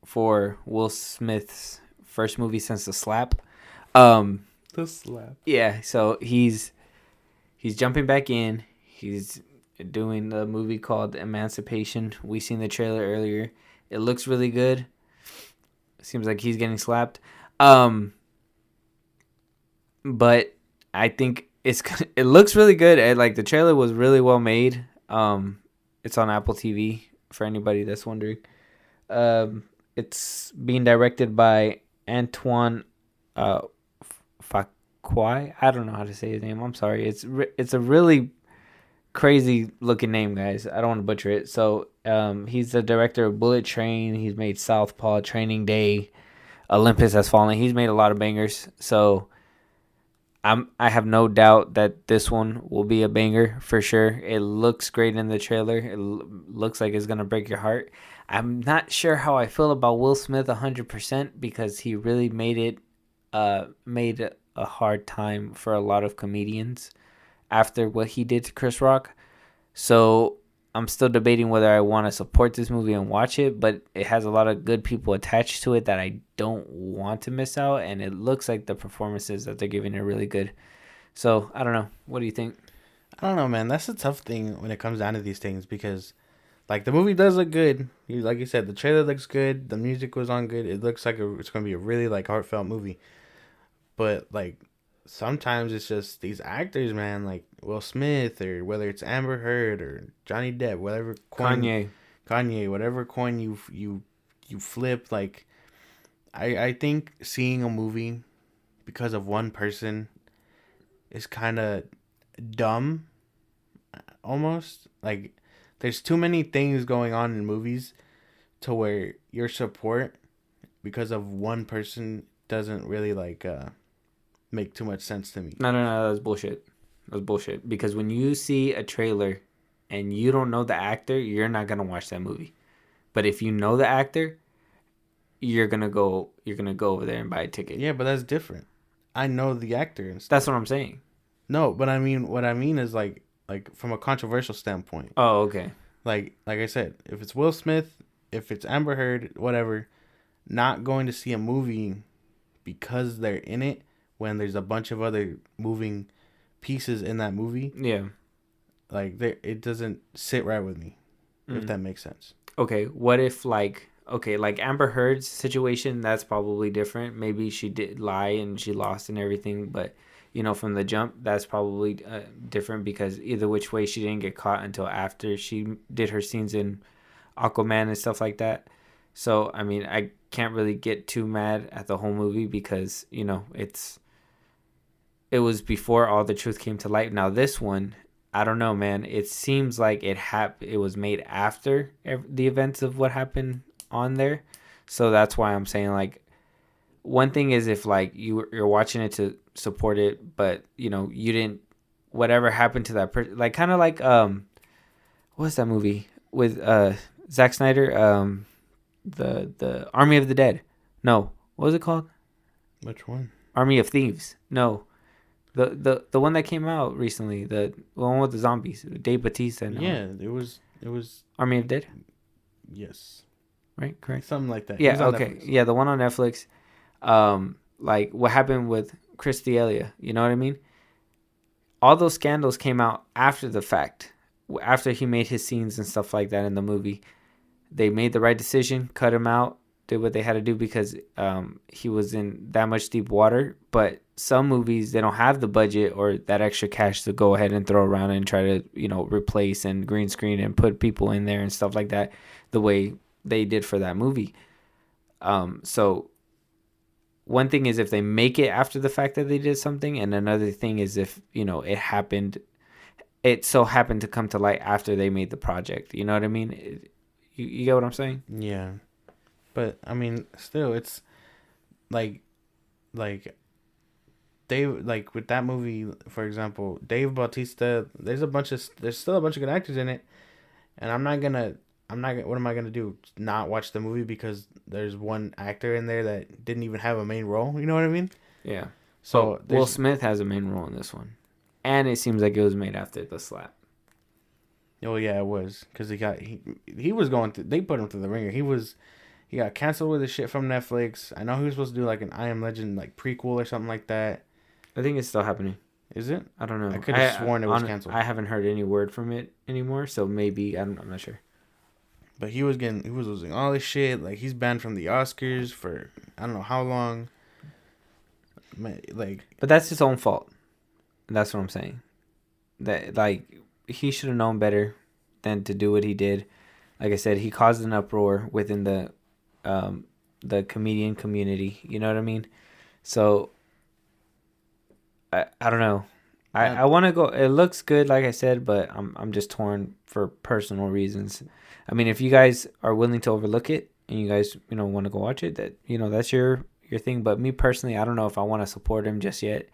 A: for Will Smith's first movie since The Slap.
B: The Slap.
A: Yeah, so he's jumping back in. He's doing the movie called Emancipation. We seen the trailer earlier. It looks really good. Seems like he's getting slapped. But I think it looks really good. And, like, the trailer was really well made. It's on Apple TV for anybody that's wondering. It's being directed by Antoine Fuqua. I don't know how to say his name. I'm sorry. It's a really crazy looking name, guys. I don't want to butcher it. So he's the director of Bullet Train. He's made Southpaw, Training Day, Olympus Has Fallen. He's made a lot of bangers. So I have no doubt that this one will be a banger for sure. It looks great in the trailer. It looks like it's gonna break your heart. I'm not sure how I feel about Will Smith 100% because he really made a hard time for a lot of comedians after what he did to Chris Rock. So I'm still debating whether I want to support this movie and watch it, but it has a lot of good people attached to it that I don't want to miss out, and it looks like the performances that they're giving are really good. So I don't know. What do you think?
B: I don't know, man. That's a tough thing when it comes down to these things because, like, the movie does look good. Like you said, the trailer looks good. The music was on good. It looks like it's going to be a really, like, heartfelt movie. But, like, sometimes it's just these actors, man, like Will Smith or whether it's Amber Heard or Johnny Depp, whatever coin, Kanye, whatever coin you flip. Like, I think seeing a movie because of one person is kind of dumb, almost. Like, there's too many things going on in movies to where your support because of one person doesn't really, like, make too much sense to me.
A: No, that was bullshit. That was bullshit. Because when you see a trailer and you don't know the actor, you're not gonna watch that movie. But if you know the actor, you're gonna go over there and buy a ticket.
B: Yeah, but that's different. I know the actor and stuff.
A: That's what I'm saying.
B: No, but what I mean is like from a controversial standpoint.
A: Oh, okay.
B: Like I said, if it's Will Smith, if it's Amber Heard, whatever, not going to see a movie because they're in it when there's a bunch of other moving pieces in that movie.
A: Yeah.
B: Like, it doesn't sit right with me, if that makes sense.
A: Okay, what if, like Amber Heard's situation, that's probably different. Maybe she did lie and she lost and everything, but, you know, from the jump, that's probably different because either which way she didn't get caught until after she did her scenes in Aquaman and stuff like that. So, I mean, I can't really get too mad at the whole movie because, you know, it was before all the truth came to light. Now this one, I don't know, man. It seems like it was made after the events of what happened on there. So that's why I'm saying, like, one thing is if, like, you're watching it to support it, but, you know, you didn't, whatever happened to that person, like, kind of like what's that movie with Zack Snyder, the Army of the Dead. No, what was it called?
B: Which one?
A: Army of Thieves. No. The one that came out recently, the one with the zombies, Dave Bautista. And
B: yeah, it was
A: Army of Dead.
B: Yes,
A: right, correct,
B: something like that.
A: Yeah, okay, Netflix. Yeah, the one on Netflix. Like what happened with Chris D'Elia, you know what I mean? All those scandals came out after the fact, after he made his scenes and stuff like that in the movie. They made the right decision, cut him out, did what they had to do because he was in that much deep water. But some movies, they don't have the budget or that extra cash to go ahead and throw around and try to, you know, replace and green screen and put people in there and stuff like that the way they did for that movie. So one thing is if they make it after the fact that they did something, and another thing is if it so happened to come to light after they made the project. You know what I mean? You get what I'm saying?
B: Yeah, but I mean, still, it's like like Dave, like with that movie, for example, Dave Bautista. There's still a bunch of good actors in it, and what am I gonna do? Not watch the movie because there's one actor in there that didn't even have a main role. You know what I mean?
A: Yeah.
B: So
A: Will Smith has a main role in this one, and it seems like it was made after the slap.
B: Oh yeah, it was because he was going through. They put him through the ringer. He got canceled with his shit from Netflix. I know he was supposed to do like an I Am Legend like prequel or something like that.
A: I think it's still happening.
B: Is it?
A: I don't know.
B: I could have sworn it was canceled.
A: I haven't heard any word from it anymore, so maybe I'm not sure.
B: But he was losing all his shit. Like he's banned from the Oscars for I don't know how long. Like,
A: but that's his own fault. That's what I'm saying. That like he should have known better than to do what he did. Like I said, he caused an uproar within the comedian community. You know what I mean? So I don't know. I want to go. It looks good, like I said, but I'm just torn for personal reasons. I mean, if you guys are willing to overlook it and you guys want to go watch it, that's your thing. But me personally, I don't know if I want to support him just yet.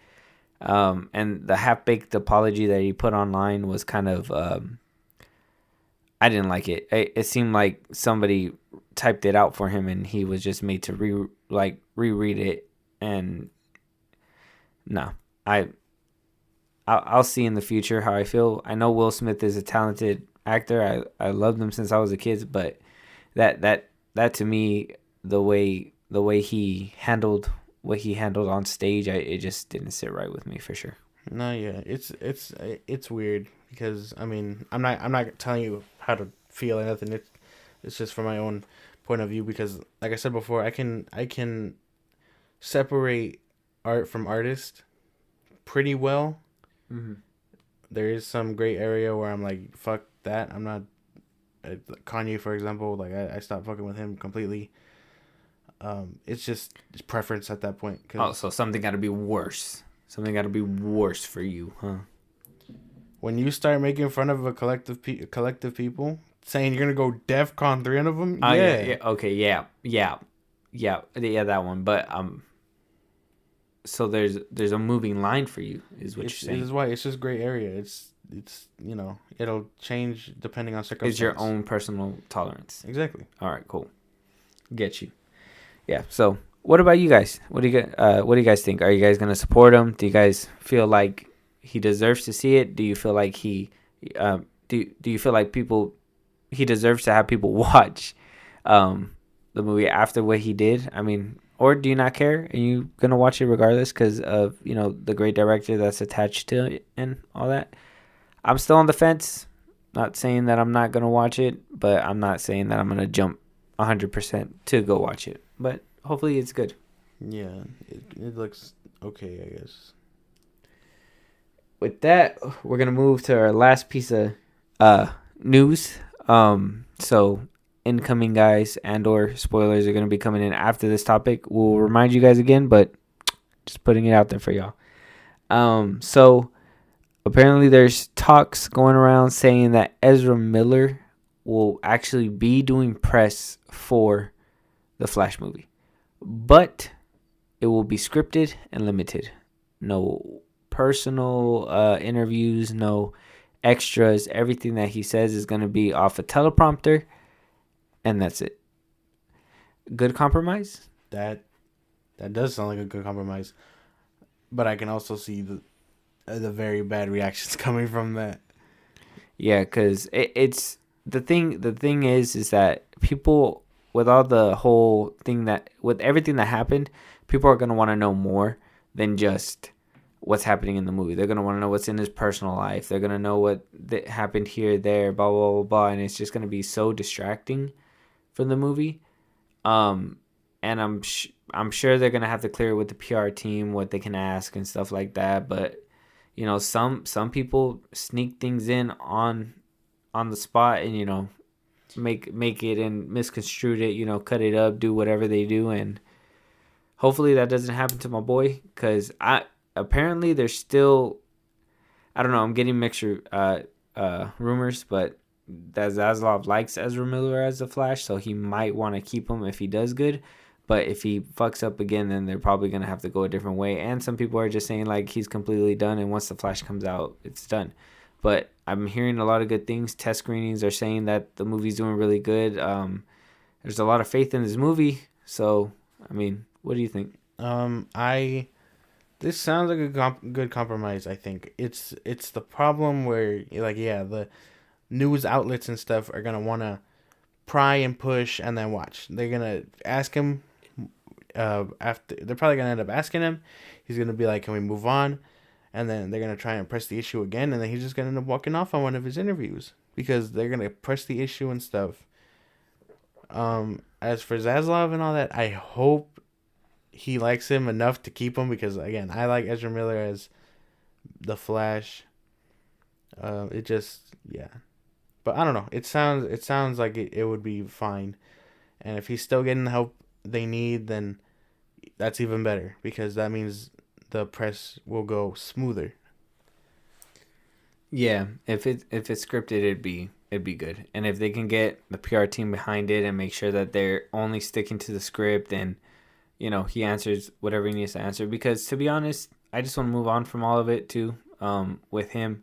A: And the half-baked apology that he put online was kind of I didn't like it. It seemed like somebody typed it out for him and he was just made to reread it. And no, I'll see in the future how I feel. I know Will Smith is a talented actor. I loved him since I was a kid, but that to me, the way he handled what he handled on stage, it just didn't sit right with me for sure.
B: No, yeah, it's weird because I mean I'm not telling you how to feel or nothing. It's just from my own point of view because like I said before, I can separate art from artist pretty well.
A: Mm-hmm.
B: There is some gray area where I'm like, fuck that. I'm not Kanye, for example. Like I stopped fucking with him completely. It's just preference at that point.
A: So something got to be worse. Something got to be worse for you, huh?
B: When you start making fun of a collective people, saying you're gonna go DEFCON 3 of them,
A: yeah, okay, yeah, that one. But so there's a moving line for you, is what you're saying.
B: This is why it's just gray area. It's it'll change depending on circumstances.
A: It's your own personal tolerance.
B: Exactly.
A: All right, cool. Get you. Yeah. So, what about you guys? What do you guys think? Are you guys gonna support him? Do you guys feel like he deserves to see it? Do you feel like do you feel like he deserves to have people watch the movie after what he did? I mean, or do you not care and you gonna watch it regardless because of the great director that's attached to it and all that? I'm still on the fence. Not saying that I'm not gonna watch it, but I'm not saying that I'm gonna jump 100% to go watch it. But hopefully it's good.
B: Yeah, it looks okay, I guess.
A: With that, we're gonna move to our last piece of news. So incoming, guys, Andor spoilers are gonna be coming in after this topic. We'll remind you guys again, but just putting it out there for y'all. So apparently there's talks going around saying that Ezra Miller will actually be doing press for the Flash movie, but it will be scripted and limited. No personal interviews, no extras. Everything that he says is going to be off a teleprompter, and that's it. Good compromise?
B: That does sound like a good compromise, but I can also see the very bad reactions coming from that.
A: Yeah, because it's the thing. The thing is that people, with all the whole thing with everything that happened, people are gonna want to know more than just what's happening in the movie. They're gonna want to know what's in his personal life. They're gonna know what happened here, there, blah blah blah blah, and it's just gonna be so distracting from the movie. And I'm sure they're gonna have to clear with the PR team what they can ask and stuff like that. But some people sneak things in on the spot and make it and misconstrued it, cut it up, do whatever they do, and Hopefully that doesn't happen to my boy, because I apparently there's still, I don't know, I'm getting mixed rumors, but that Zaslav likes Ezra Miller as the Flash, so he might want to keep him if he does good. But if he fucks up again, then they're probably gonna have to go a different way. And some people are just saying like he's completely done, and once the Flash comes out, it's done. But I'm hearing a lot of good things. Test screenings are saying that the movie's doing really good. There's a lot of faith in this movie. So, I mean, what do you think?
B: I This sounds like a good compromise. I think it's the problem where like the news outlets and stuff are gonna want to pry and push and then watch. They're gonna ask him. After they're probably gonna end up asking him. He's gonna be like, "Can we move on?" And then they're gonna try and press the issue again, and then he's just gonna end up walking off on one of his interviews because they're gonna press the issue and stuff. As for Zaslav and all that, I hope he likes him enough to keep him because again, I like Ezra Miller as the Flash. It just but I don't know. It sounds like it would be fine, and if he's still getting the help they need, then that's even better because that means the press will go smoother.
A: Yeah, if it's scripted, it'd be good. And if they can get the PR team behind it and make sure that they're only sticking to the script and he answers whatever he needs to answer. Because to be honest, I just want to move on from all of it too. With him,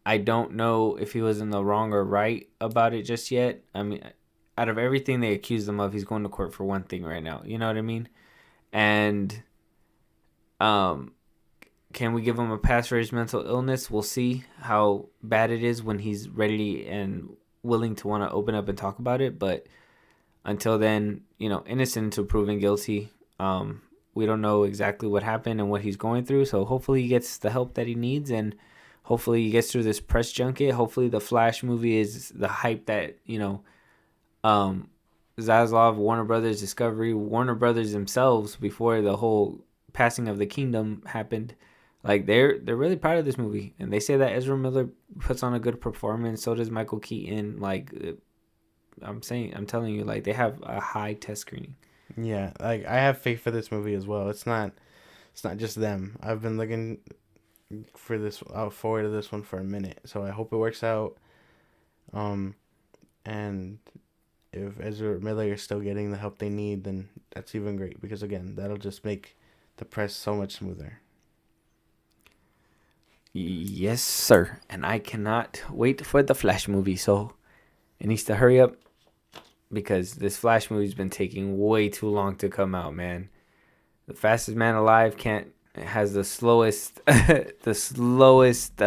A: I don't know if he was in the wrong or right about it just yet. I mean, out of everything they accused him of, he's going to court for one thing right now. You know what I mean? And um, can we give him a pass for his mental illness? We'll see how bad it is when he's ready and willing to want to open up and talk about it. But until then, innocent until proven guilty. We don't know exactly what happened and what he's going through. So hopefully he gets the help that he needs, and hopefully he gets through this press junket. Hopefully the Flash movie is the hype that Zaslav, Warner Brothers Discovery, Warner Brothers themselves before the whole passing of the kingdom happened. Like they're really proud of this movie, and they say that Ezra Miller puts on a good performance. So does Michael Keaton. Like I'm telling you, like they have a high test screening.
B: Yeah, like I have faith for this movie as well. It's not just them. I've been looking for this out forward to this one for a minute, so I hope it works out. And if Ezra Miller is still getting the help they need, then that's even great because again, that'll just make the press so much smoother.
A: Yes, sir. And I cannot wait for the Flash movie. So it needs to hurry up because this Flash movie's been taking way too long to come out, man. The fastest man alive has the slowest the slowest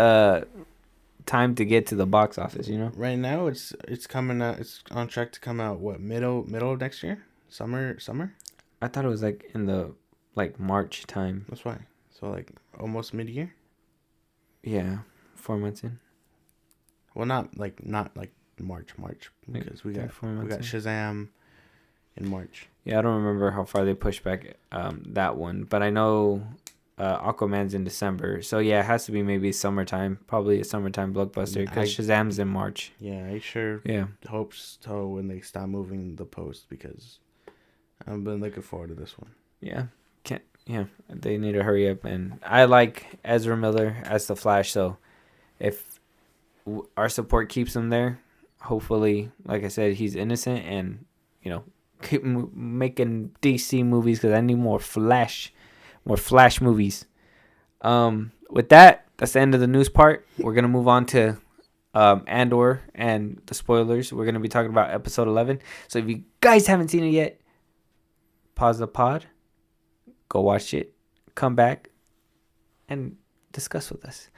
A: time to get to the box office,
B: Right now, it's coming out. It's on track to come out. What middle of next year? Summer.
A: I thought it was like in the March time.
B: That's why. So like almost mid year.
A: Yeah, 4 months in.
B: Well, not like March because we got Shazam in March.
A: Yeah, I don't remember how far they pushed back that one, but I know Aquaman's in December. So yeah, it has to be maybe summertime, probably a summertime blockbuster because Shazam's in March.
B: Yeah, I sure hope so when they stop moving the post because I've been looking forward to this one.
A: Yeah, they need to hurry up, and I like Ezra Miller as the Flash. So if our support keeps him there, hopefully, like I said, he's innocent, and keep making DC movies because I need more Flash movies. With that, that's the end of the news part. We're gonna move on to Andor and the spoilers. We're gonna be talking about episode 11. So if you guys haven't seen it yet, pause the pod, go watch it, come back, and discuss with us.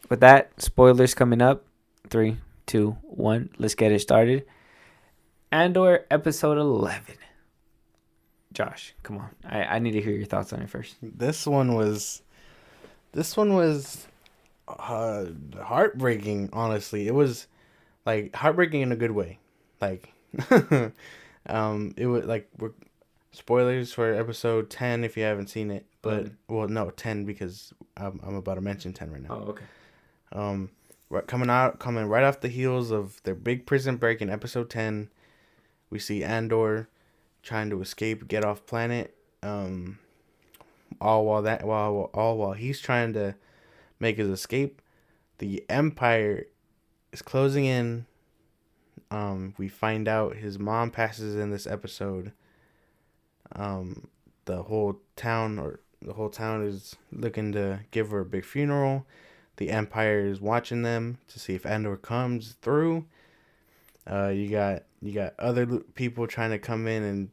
A: With that, spoilers coming up. 3, 2, 1. Let's get it started. Andor episode 11. Josh, come on. I need to hear your thoughts on it first.
B: This one was heartbreaking, honestly. It was like heartbreaking in a good way. Like it was like we're spoilers for episode 10 if you haven't seen it. But well, no, 10 because I'm about to mention 10 right now.
A: Oh, okay.
B: Coming right off the heels of their big prison break in episode 10, we see Andor trying to escape, get off planet, um, all while he's trying to make his escape, the Empire is closing in. We find out his mom passes in this episode. Um, the whole town is looking to give her a big funeral. The Empire is watching them to see if Andor comes through. You got other people trying to come in and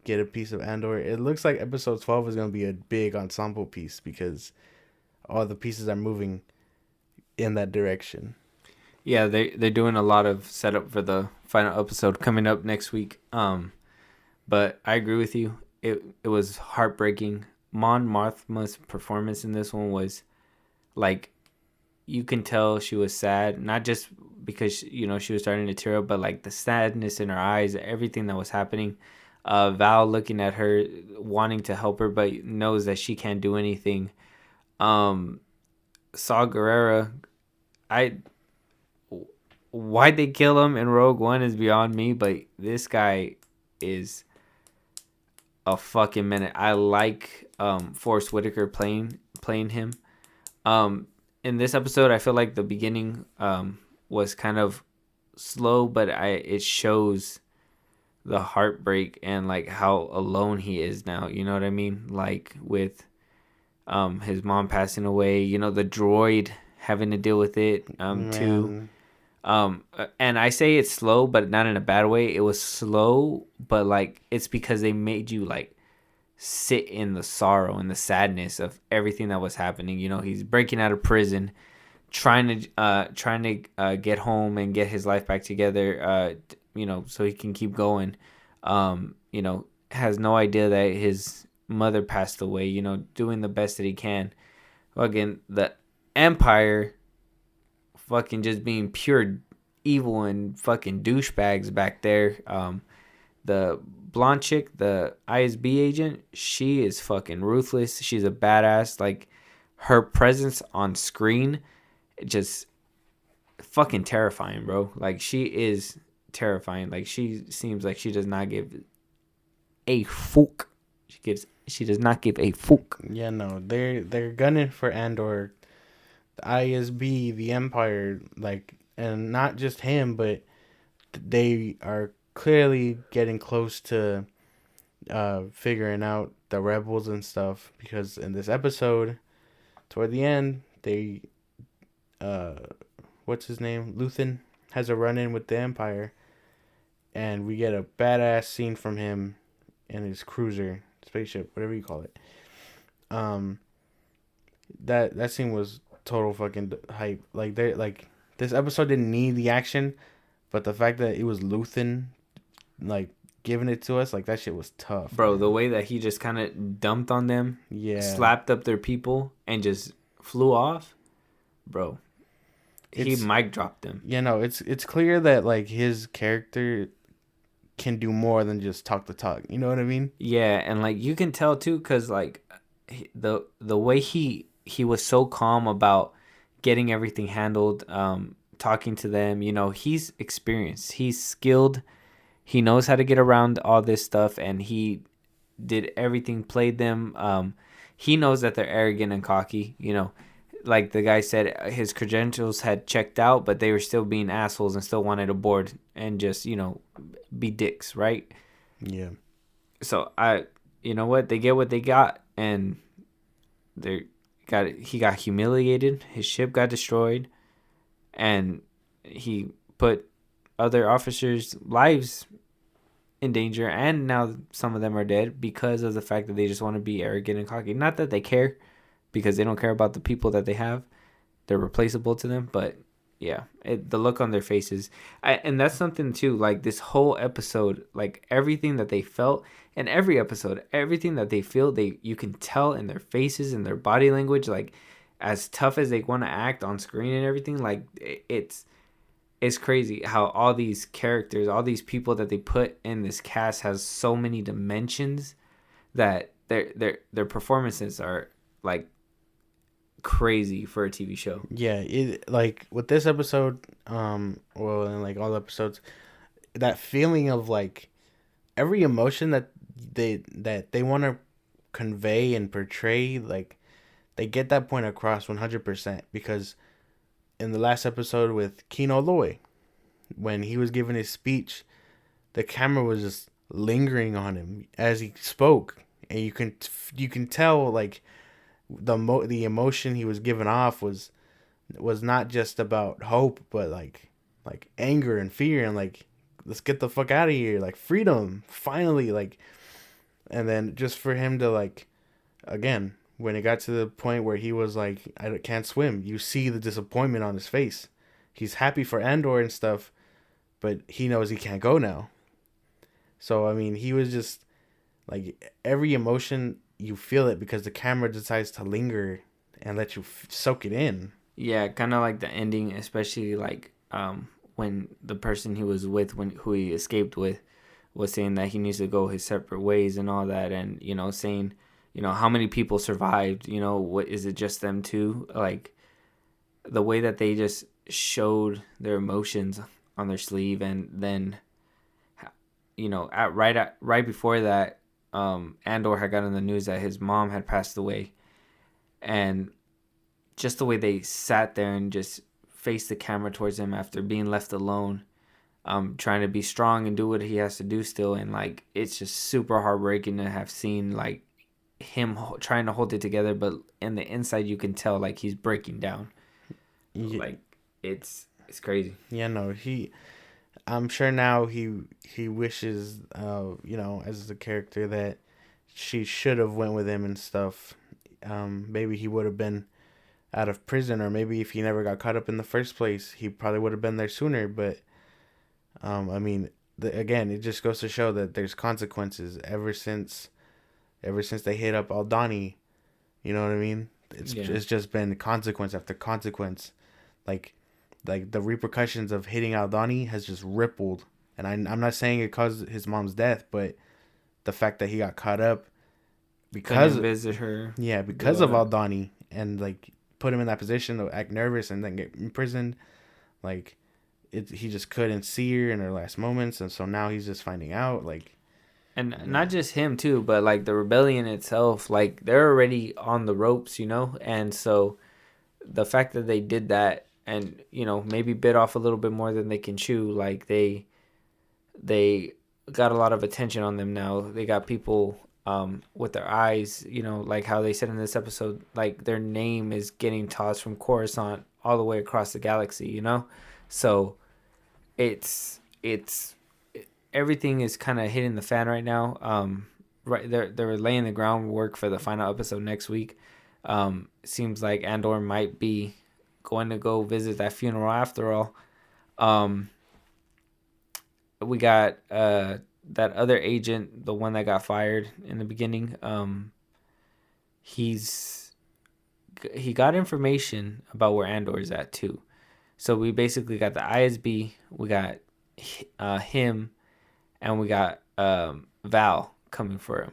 B: get a piece of Andor. It looks like episode 12 is gonna be a big ensemble piece because all the pieces are moving in that direction.
A: Yeah, they're doing a lot of setup for the final episode coming up next week. But I agree with you. It was heartbreaking. Mon Mothma's performance in this one was like, you can tell she was sad, not just because she was starting to tear up, but like the sadness in her eyes, everything that was happening. Val looking at her, wanting to help her, but knows that she can't do anything. Saw Gerrera, I why'd they kill him in Rogue One is beyond me, but this guy is a fucking minute. I like Forrest Whitaker playing him. In this episode, I feel like the beginning was kind of slow, but it shows the heartbreak and like how alone he is now. You know what I mean? Like with his mom passing away. The droid having to deal with it too. And I say it's slow, but not in a bad way. It was slow, but like it's because they made you like sit in the sorrow and the sadness of everything that was happening. He's breaking out of prison, trying to get home and get his life back together. So he can keep going. Has no idea that his mother passed away. Doing the best that he can. Again, the Empire fucking just being pure evil and fucking douchebags back there. The blonde chick, the ISB agent, she is fucking ruthless. She's a badass. Like, her presence on screen, just fucking terrifying, bro. Like, she is terrifying. Like, she seems like she does not give a fuck. She does not give a fuck.
B: Yeah, no, they're gunning for Andor. The ISB, the Empire, like, and not just him, but they are clearly getting close to figuring out the rebels and stuff, because in this episode, toward the end, they what's his name? Luthen has a run-in with the Empire, and we get a badass scene from him in his cruiser, spaceship, whatever you call it. That scene was total fucking hype. Like, this episode didn't need the action, but the fact that it was Luthen, like, giving it to us, like, that shit was tough,
A: bro.
B: man.
A: The way that he just kind of dumped on them, slapped up their people, and just flew off, bro. He mic dropped them.
B: It's clear that, like, his character can do more than just talk the talk. You know what I mean?
A: Yeah, and like you can tell too, cause like the way he was so calm about getting everything handled, talking to them. He's experienced, he's skilled, he knows how to get around all this stuff, and he did everything, played them. He knows that they're arrogant and cocky. Like the guy said, his credentials had checked out, but they were still being assholes and still wanted a board and just be dicks, right?
B: Yeah.
A: So you know what, they get what they got, and he got humiliated. His ship got destroyed, and he put other officers' lives in danger, and now some of them are dead because of the fact that they just want to be arrogant and cocky. Not that they care, because they don't care about the people that they have. They're replaceable to them, but yeah, the look on their faces. And that's something too, like this whole episode, like everything that they felt in every episode, everything that they feel, you can tell in their faces and their body language, like as tough as they want to act on screen and everything. Like it's crazy how all these characters, all these people that they put in this cast has so many dimensions that their performances are like crazy for a TV show.
B: Yeah, like with this episode, and like all episodes, that feeling of like every emotion that they want to convey and portray, like, they get that point across 100%, because in the last episode with Kino Loy, when he was giving his speech, the camera was just lingering on him as he spoke, and you can tell, like, the emotion he was giving off was not just about hope, but like anger and fear, and like, let's get the fuck out of here, like, freedom finally, like. And then just for him to, like, again, when it got to the point where he was like, I can't swim, you see the disappointment on his face. He's happy for Andor and stuff, but he knows he can't go now. So I mean, he was just like, every emotion, you feel it because the camera decides to linger and let you soak it in.
A: Yeah, kind of like the ending, especially like when the person he was with, when who he escaped with, was saying that he needs to go his separate ways and all that, and saying, how many people survived, what is it, just them two? Like, the way that they just showed their emotions on their sleeve, and then right before that, Andor had gotten the news that his mom had passed away, and just the way they sat there and just faced the camera towards him after being left alone, trying to be strong and do what he has to do still, and like, it's just super heartbreaking to have seen like him trying to hold it together, but in the inside you can tell like he's breaking down. Yeah. Like, it's crazy.
B: Yeah, no, I'm sure now he wishes, as the character, that she should have went with him and stuff. Maybe he would have been out of prison, or maybe if he never got caught up in the first place, he probably would have been there sooner. But I mean, again, it just goes to show that there's consequences ever since they hit up Aldani. You know what I mean? It's just been consequence after consequence. Like the repercussions of hitting Aldani has just rippled. And I'm not saying it caused his mom's death, but the fact that he got caught up because
A: visit her.
B: Yeah, because of Aldani, and like put him in that position to act nervous and then get imprisoned. Like, he just couldn't see her in her last moments, and so now he's just finding out, like.
A: And not just him too, but like the rebellion itself, like, they're already on the ropes, and so the fact that they did that, and maybe bit off a little bit more than they can chew, like, they got a lot of attention on them now. They got people with their eyes, like how they said in this episode, like, their name is getting tossed from Coruscant all the way across the galaxy, so it's everything is kind of hitting the fan right now. Right, they're laying the groundwork for the final episode next week. Seems like Andor might be going to go visit that funeral after all. We got that other agent, the one that got fired in the beginning. He got information about where Andor is at too. So we basically got the ISB, we got him, and we got Val coming for him.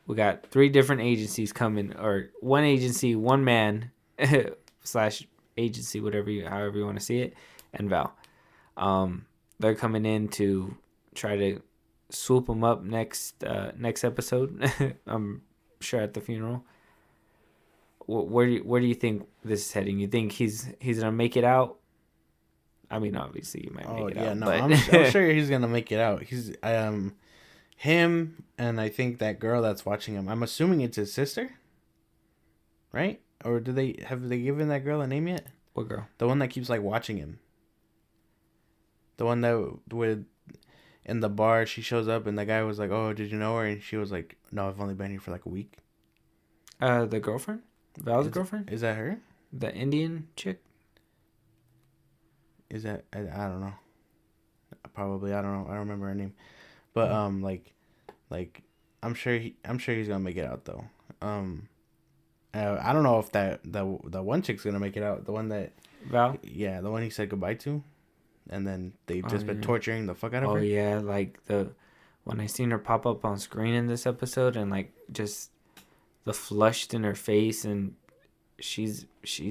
A: We got 3 different agencies coming, or one agency, one man / agency, however you want to see it, and Val. They're coming in to try to swoop him up next episode. I'm sure at the funeral. Where do you think this is heading? You think he's gonna make it out? I mean, obviously he might make it out.
B: No,
A: but
B: I'm sure he's gonna make it out. He's him, and I think that girl that's watching him. I'm assuming it's his sister, right? Or have they given that girl a name yet?
A: What girl?
B: The one that keeps like watching him. The one that would in the bar, she shows up and the guy was like, "Oh, did you know her?" And she was like, "No, I've only been here for like a week."
A: The girlfriend, Val's girlfriend.
B: Is that her?
A: The Indian chick.
B: Is that I don't know. Probably I don't know. I don't remember her name, but like I'm sure he's gonna make it out though. I don't know if the one chick's gonna make it out. The one that
A: Val.
B: Yeah, the one he said goodbye to, and then they've just been torturing the fuck out of her.
A: Oh yeah, like when I seen her pop up on screen in this episode, and like just the flushed in her face, and she's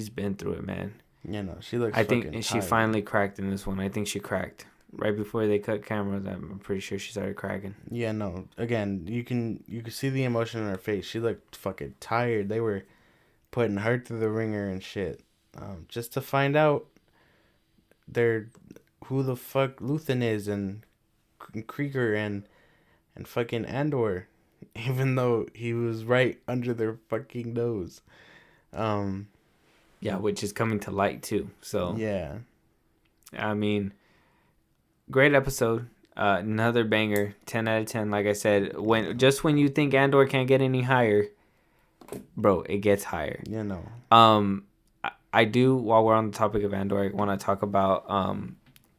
A: been through it, man.
B: Yeah, no, she looks.
A: I think
B: tired.
A: She finally cracked in this one. I think she cracked. right before they cut cameras, I'm pretty sure she started cracking.
B: Yeah, no. Again, you can see the emotion in her face. She looked fucking tired. They were putting her through the ringer and shit, just to find out their who the fuck Luthen is and Krieger and fucking Andor, even though he was right under their fucking nose.
A: Yeah, which is coming to light too. So
B: Yeah.
A: I mean, great episode. Another banger. 10 out of 10. Like I said, when you think Andor can't get any higher, bro, it gets higher.
B: Yeah, no.
A: I do, while we're on the topic of Andor, I want to talk about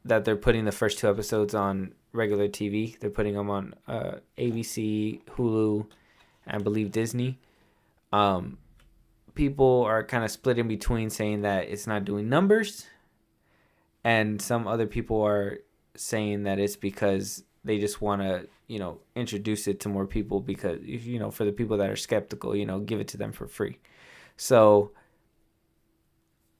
A: that they're putting the first 2 episodes on regular TV. They're putting them on ABC, Hulu, and I believe Disney. People are kind of split in between, saying that it's not doing numbers, and some other people are saying that it's because they just want to, introduce it to more people, because, for the people that are skeptical, give it to them for free. So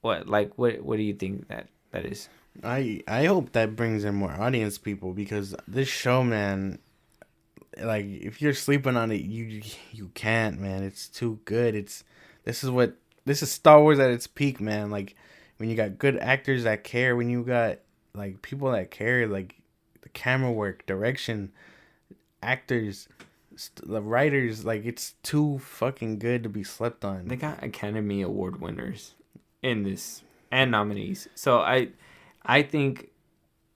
A: what do you think that is?
B: I hope that brings in more audience people, because this show, man, like, if you're sleeping on it, you can't, man. It's too good. This is Star Wars at its peak, man. Like, when you got good actors that care, when you got like people that care, like the camera work, direction, actors, the writers, like, it's too fucking good to be slept on.
A: They got Academy Award winners in this and nominees. So I think,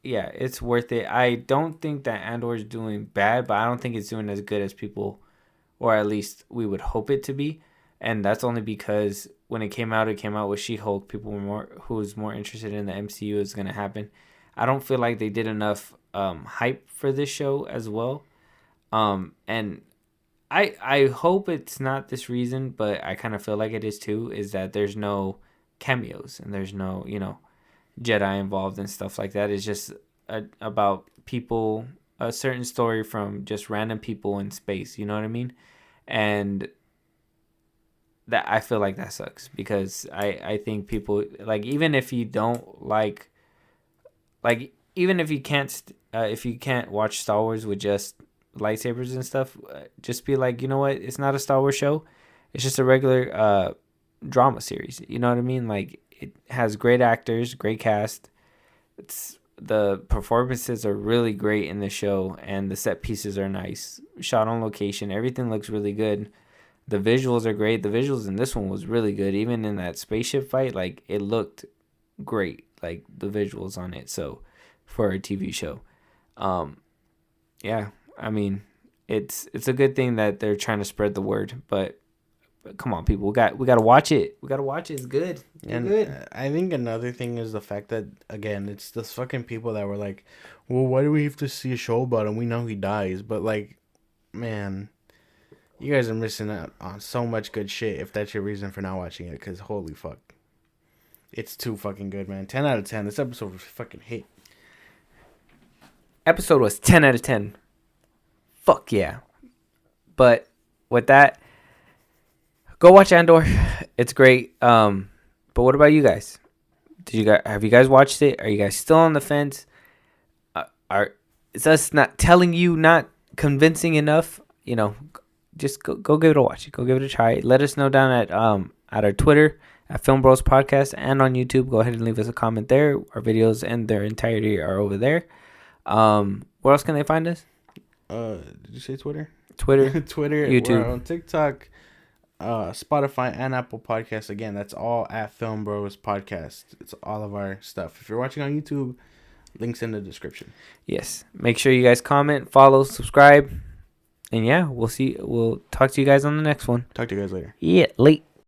A: yeah, it's worth it. I don't think that Andor is doing bad, but I don't think it's doing as good as people, or at least we would hope it to be. And that's only because when it came out with She-Hulk. People were more interested in the MCU is going to happen. I don't feel like they did enough hype for this show as well. And I hope it's not this reason, but I kind of feel like it is too, is that there's no cameos and there's no, Jedi involved and stuff like that. It's just about people, a certain story from just random people in space, you know what I mean? And that, I feel like that sucks, because I think people, like, even if you don't like even if you can't watch Star Wars with just lightsabers and stuff, just be like, you know what, it's not a Star Wars show, it's just a regular drama series, you know what I mean? Like, it has great actors, great cast, the performances are really great in the show, and the set pieces are nice, shot on location, everything looks really good. The visuals are great. The visuals in this one was really good. Even in that spaceship fight, like, it looked great, like the visuals on it. So for a TV show, yeah, I mean, it's a good thing that they're trying to spread the word. But come on, people, we got to watch it. We got to watch it. It's good. It's good.
B: I think another thing is the fact that, again, it's the fucking people that were like, well, why do we have to see a show about him? We know he dies. But, like, man, you guys are missing out on so much good shit if that's your reason for not watching it, because holy fuck. It's too fucking good, man. 10 out of 10. This episode was fucking hit.
A: Episode was 10 out of 10. Fuck yeah. But with that, go watch Andor. It's great. But what about you guys? Have you guys watched it? Are you guys still on the fence? Is us not telling you, not convincing enough? Just go give it a watch. Go give it a try. Let us know down at our Twitter at Filmbros Podcast, and on YouTube. Go ahead and leave us a comment there. Our videos and their entirety are over there. Where else can they find us?
B: Did you say Twitter?
A: Twitter,
B: Twitter,
A: YouTube,
B: we're on TikTok, Spotify, and Apple Podcasts. Again, that's all at Filmbros Podcast. It's all of our stuff. If you're watching on YouTube, links in the description.
A: Yes. Make sure you guys comment, follow, subscribe. And yeah, we'll talk to you guys on the next one.
B: Talk to you guys later.
A: Yeah, late.